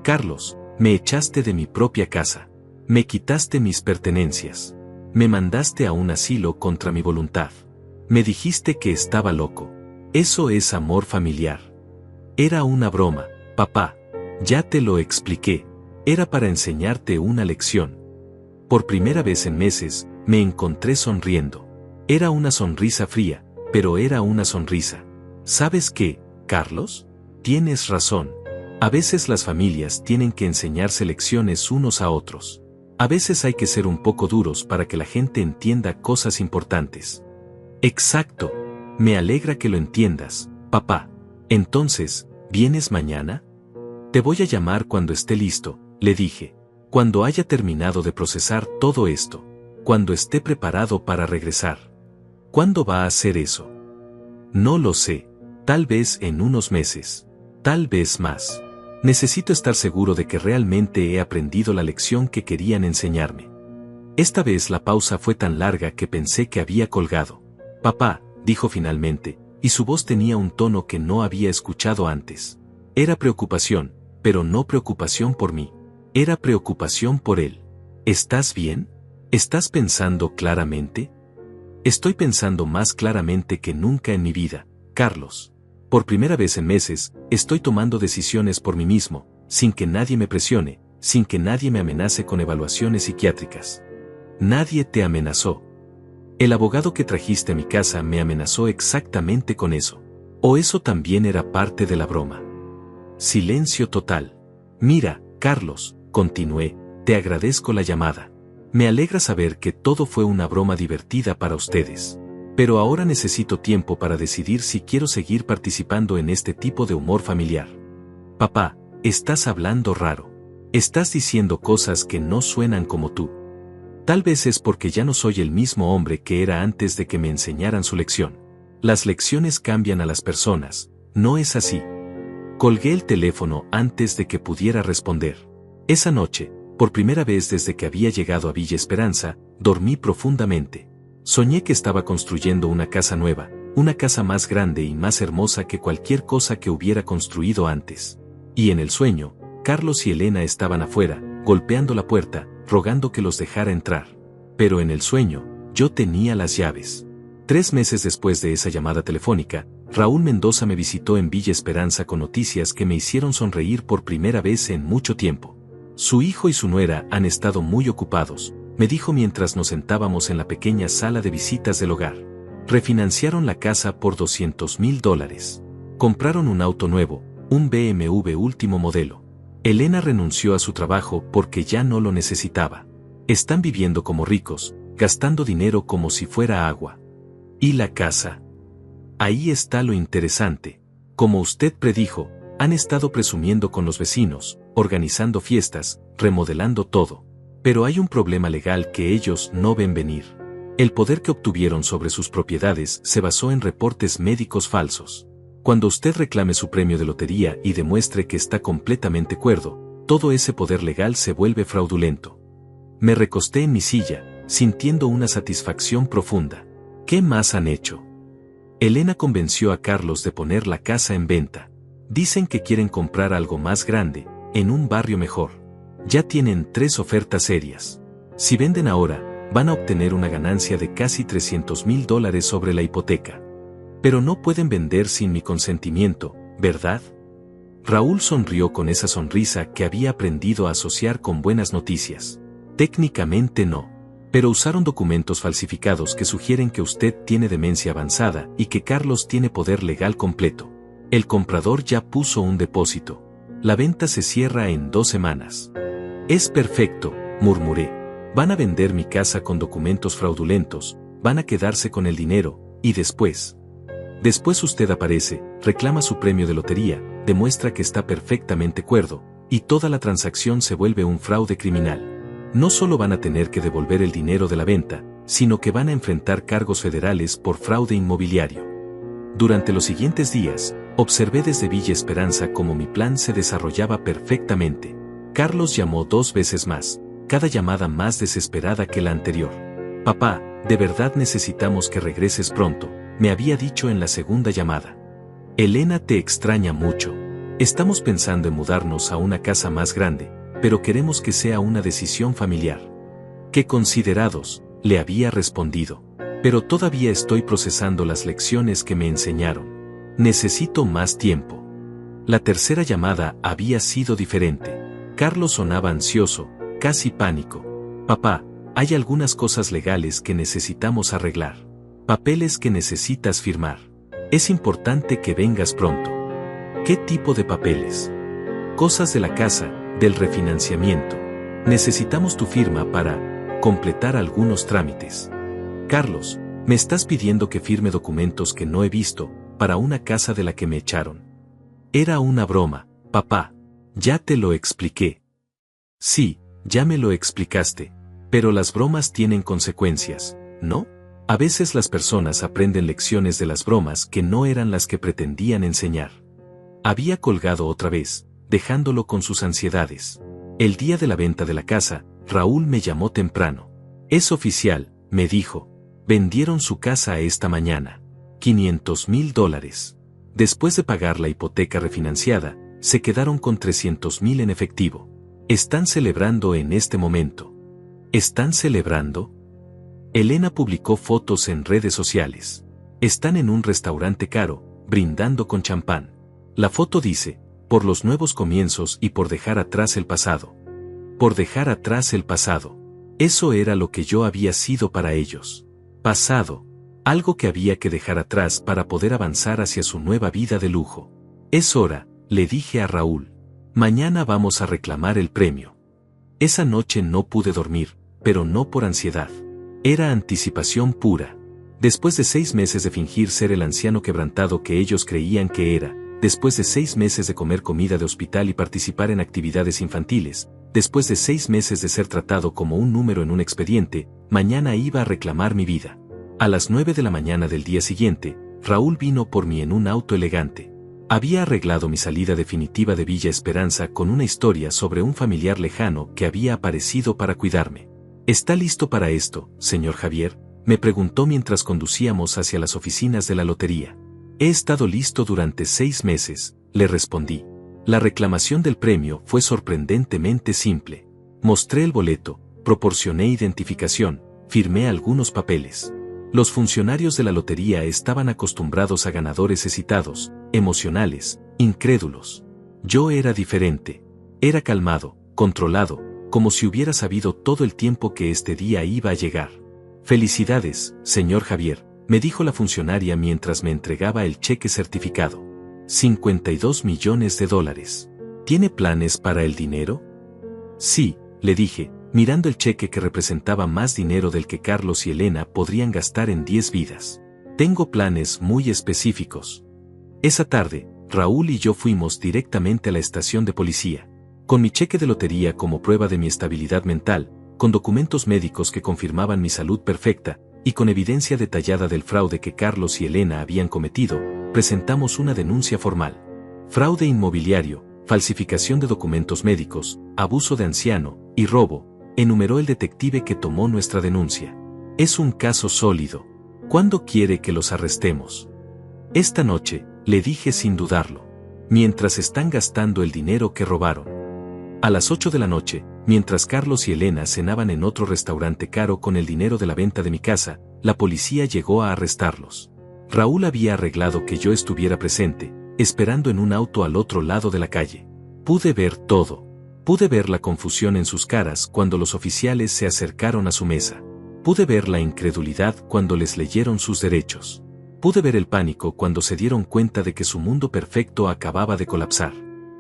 Carlos, me echaste de mi propia casa. Me quitaste mis pertenencias. Me mandaste a un asilo contra mi voluntad. Me dijiste que estaba loco. Eso es amor familiar. Era una broma, papá. Ya te lo expliqué. Era para enseñarte una lección. Por primera vez en meses, me encontré sonriendo. Era una sonrisa fría, pero era una sonrisa. ¿Sabes qué, Carlos? Tienes razón. A veces las familias tienen que enseñarse lecciones unos a otros. A veces hay que ser un poco duros para que la gente entienda cosas importantes. Exacto. Me alegra que lo entiendas, papá. Entonces, ¿vienes mañana? Te voy a llamar cuando esté listo, le dije. Cuando haya terminado de procesar todo esto. Cuando esté preparado para regresar. ¿Cuándo va a hacer eso? No lo sé. Tal vez en unos meses. Tal vez más. Necesito estar seguro de que realmente he aprendido la lección que querían enseñarme. Esta vez la pausa fue tan larga que pensé que había colgado. Papá, dijo finalmente, y su voz tenía un tono que no había escuchado antes. Era preocupación, pero no preocupación por mí. Era preocupación por él. ¿Estás bien? ¿Estás pensando claramente? Estoy pensando más claramente que nunca en mi vida, Carlos. Por primera vez en meses, estoy tomando decisiones por mí mismo, sin que nadie me presione, sin que nadie me amenace con evaluaciones psiquiátricas. Nadie te amenazó. El abogado que trajiste a mi casa me amenazó exactamente con eso. ¿O eso también era parte de la broma? Silencio total. Mira, Carlos, continué, te agradezco la llamada. Me alegra saber que todo fue una broma divertida para ustedes. Pero ahora necesito tiempo para decidir si quiero seguir participando en este tipo de humor familiar. Papá, estás hablando raro. Estás diciendo cosas que no suenan como tú. Tal vez es porque ya no soy el mismo hombre que era antes de que me enseñaran su lección. Las lecciones cambian a las personas, ¿no es así? Colgué el teléfono antes de que pudiera responder. Esa noche, por primera vez desde que había llegado a Villa Esperanza, dormí profundamente. Soñé que estaba construyendo una casa nueva, una casa más grande y más hermosa que cualquier cosa que hubiera construido antes. Y en el sueño, Carlos y Elena estaban afuera, golpeando la puerta, rogando que los dejara entrar. Pero en el sueño, yo tenía las llaves. 3 meses después de esa llamada telefónica, Raúl Mendoza me visitó en Villa Esperanza con noticias que me hicieron sonreír por primera vez en mucho tiempo. Su hijo y su nuera han estado muy ocupados, me dijo mientras nos sentábamos en la pequeña sala de visitas del hogar. Refinanciaron la casa por $200,000. Compraron un auto nuevo, un BMW último modelo. Elena renunció a su trabajo porque ya no lo necesitaba. Están viviendo como ricos, gastando dinero como si fuera agua. ¿Y la casa? Ahí está lo interesante. Como usted predijo, han estado presumiendo con los vecinos, organizando fiestas, remodelando todo. Pero hay un problema legal que ellos no ven venir. El poder que obtuvieron sobre sus propiedades se basó en reportes médicos falsos. Cuando usted reclame su premio de lotería y demuestre que está completamente cuerdo, todo ese poder legal se vuelve fraudulento. Me recosté en mi silla, sintiendo una satisfacción profunda. ¿Qué más han hecho? Elena convenció a Carlos de poner la casa en venta. Dicen que quieren comprar algo más grande, en un barrio mejor. Ya tienen 3 ofertas serias. Si venden ahora, van a obtener una ganancia de casi $300,000 sobre la hipoteca. Pero no pueden vender sin mi consentimiento, ¿verdad? Raúl sonrió con esa sonrisa que había aprendido a asociar con buenas noticias. Técnicamente no. Pero usaron documentos falsificados que sugieren que usted tiene demencia avanzada y que Carlos tiene poder legal completo. El comprador ya puso un depósito. La venta se cierra en 2 semanas. Es perfecto, murmuré. Van a vender mi casa con documentos fraudulentos, van a quedarse con el dinero, y después usted aparece, reclama su premio de lotería, demuestra que está perfectamente cuerdo, y toda la transacción se vuelve un fraude criminal. No solo van a tener que devolver el dinero de la venta, sino que van a enfrentar cargos federales por fraude inmobiliario. Durante los siguientes días, observé desde Villa Esperanza cómo mi plan se desarrollaba perfectamente. Carlos llamó 2 veces más, cada llamada más desesperada que la anterior. Papá, de verdad necesitamos que regreses pronto, me había dicho en la segunda llamada. Elena te extraña mucho. Estamos pensando en mudarnos a una casa más grande, pero queremos que sea una decisión familiar. ¡Qué considerados!, le había respondido. Pero todavía estoy procesando las lecciones que me enseñaron. Necesito más tiempo. La tercera llamada había sido diferente. Carlos sonaba ansioso, casi pánico. Papá, hay algunas cosas legales que necesitamos arreglar. Papeles que necesitas firmar. Es importante que vengas pronto. ¿Qué tipo de papeles? Cosas de la casa, del refinanciamiento. Necesitamos tu firma para completar algunos trámites. Carlos, me estás pidiendo que firme documentos que no he visto, para una casa de la que me echaron. Era una broma, papá. Ya te lo expliqué. Sí, ya me lo explicaste. Pero las bromas tienen consecuencias, ¿no? A veces las personas aprenden lecciones de las bromas que no eran las que pretendían enseñar. Había colgado otra vez, dejándolo con sus ansiedades. El día de la venta de la casa, Raúl me llamó temprano. Es oficial, me dijo. Vendieron su casa esta mañana. $500,000. Después de pagar la hipoteca refinanciada, se quedaron con $300,000 en efectivo. Están celebrando en este momento. ¿Están celebrando? Elena publicó fotos en redes sociales. Están en un restaurante caro, brindando con champán. La foto dice, por los nuevos comienzos y por dejar atrás el pasado. Por dejar atrás el pasado. Eso era lo que yo había sido para ellos. Pasado. Algo que había que dejar atrás para poder avanzar hacia su nueva vida de lujo. Es hora, le dije a Raúl. Mañana vamos a reclamar el premio. Esa noche no pude dormir, pero no por ansiedad. Era anticipación pura. Después de 6 meses de fingir ser el anciano quebrantado que ellos creían que era, después de 6 meses de comer comida de hospital y participar en actividades infantiles, después de 6 meses de ser tratado como un número en un expediente, mañana iba a reclamar mi vida. A las 9 de la mañana del día siguiente, Raúl vino por mí en un auto elegante. Había arreglado mi salida definitiva de Villa Esperanza con una historia sobre un familiar lejano que había aparecido para cuidarme. ¿Está listo para esto, señor Javier?, me preguntó mientras conducíamos hacia las oficinas de la lotería. He estado listo durante 6 meses, le respondí. La reclamación del premio fue sorprendentemente simple. Mostré el boleto, proporcioné identificación, firmé algunos papeles. Los funcionarios de la lotería estaban acostumbrados a ganadores excitados, emocionales, incrédulos. Yo era diferente. Era calmado, controlado, como si hubiera sabido todo el tiempo que este día iba a llegar. Felicidades, señor Javier, me dijo la funcionaria mientras me entregaba el cheque certificado. $52 millones. ¿Tiene planes para el dinero? Sí, le dije, mirando el cheque que representaba más dinero del que Carlos y Elena podrían gastar en 10 vidas. Tengo planes muy específicos. Esa tarde, Raúl y yo fuimos directamente a la estación de policía. Con mi cheque de lotería como prueba de mi estabilidad mental, con documentos médicos que confirmaban mi salud perfecta, y con evidencia detallada del fraude que Carlos y Elena habían cometido, presentamos una denuncia formal. Fraude inmobiliario, falsificación de documentos médicos, abuso de anciano, y robo, enumeró el detective que tomó nuestra denuncia. Es un caso sólido. ¿Cuándo quiere que los arrestemos? Esta noche, le dije sin dudarlo. Mientras están gastando el dinero que robaron. A las 8 de la noche, mientras Carlos y Elena cenaban en otro restaurante caro con el dinero de la venta de mi casa, la policía llegó a arrestarlos. Raúl había arreglado que yo estuviera presente, esperando en un auto al otro lado de la calle. Pude ver todo. Pude ver la confusión en sus caras cuando los oficiales se acercaron a su mesa. Pude ver la incredulidad cuando les leyeron sus derechos. Pude ver el pánico cuando se dieron cuenta de que su mundo perfecto acababa de colapsar.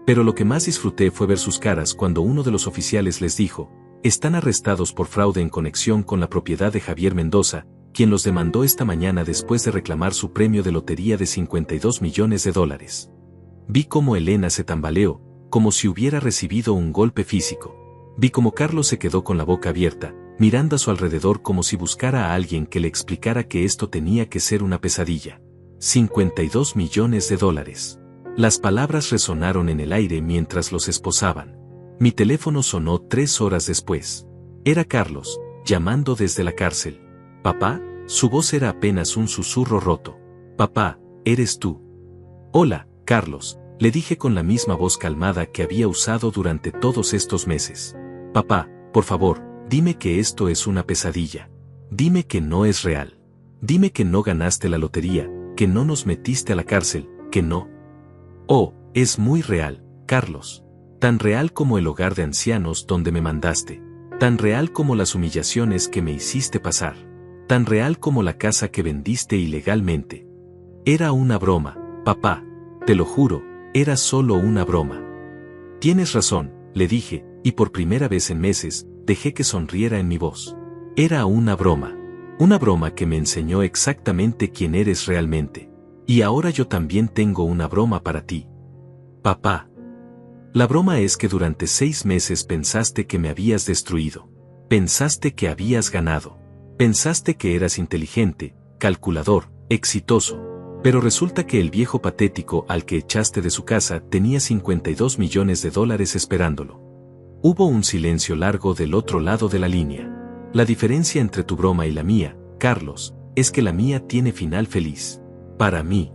Pero lo que más disfruté fue ver sus caras cuando uno de los oficiales les dijo, están arrestados por fraude en conexión con la propiedad de Javier Mendoza, quien los demandó esta mañana después de reclamar su premio de lotería de $52 millones. Vi cómo Elena se tambaleó, como si hubiera recibido un golpe físico. Vi cómo Carlos se quedó con la boca abierta, mirando a su alrededor como si buscara a alguien que le explicara que esto tenía que ser una pesadilla. $52 millones. Las palabras resonaron en el aire mientras los esposaban. Mi teléfono sonó 3 horas después. Era Carlos, llamando desde la cárcel. ¿Papá? Su voz era apenas un susurro roto. Papá, ¿eres tú? Hola, Carlos, le dije con la misma voz calmada que había usado durante todos estos meses. Papá, por favor, dime que esto es una pesadilla. Dime que no es real. Dime que no ganaste la lotería, que no nos metiste a la cárcel, que no. Oh, es muy real, Carlos. Tan real como el hogar de ancianos donde me mandaste. Tan real como las humillaciones que me hiciste pasar. Tan real como la casa que vendiste ilegalmente. Era una broma, papá. Te lo juro, era solo una broma. Tienes razón, le dije, y por primera vez en meses, dejé que sonriera en mi voz. Era una broma. Una broma que me enseñó exactamente quién eres realmente. Y ahora yo también tengo una broma para ti. Papá. La broma es que durante 6 meses pensaste que me habías destruido. Pensaste que habías ganado. Pensaste que eras inteligente, calculador, exitoso. Pero resulta que el viejo patético al que echaste de su casa tenía 52 millones de dólares esperándolo. Hubo un silencio largo del otro lado de la línea. La diferencia entre tu broma y la mía, Carlos, es que la mía tiene final feliz. Para mí.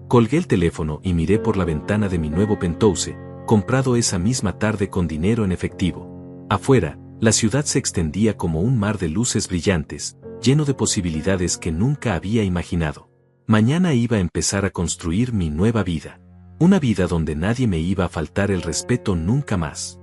Colgué el teléfono y miré por la ventana de mi nuevo penthouse, comprado esa misma tarde con dinero en efectivo. Afuera, la ciudad se extendía como un mar de luces brillantes, lleno de posibilidades que nunca había imaginado. Mañana iba a empezar a construir mi nueva vida. Una vida donde nadie me iba a faltar el respeto nunca más.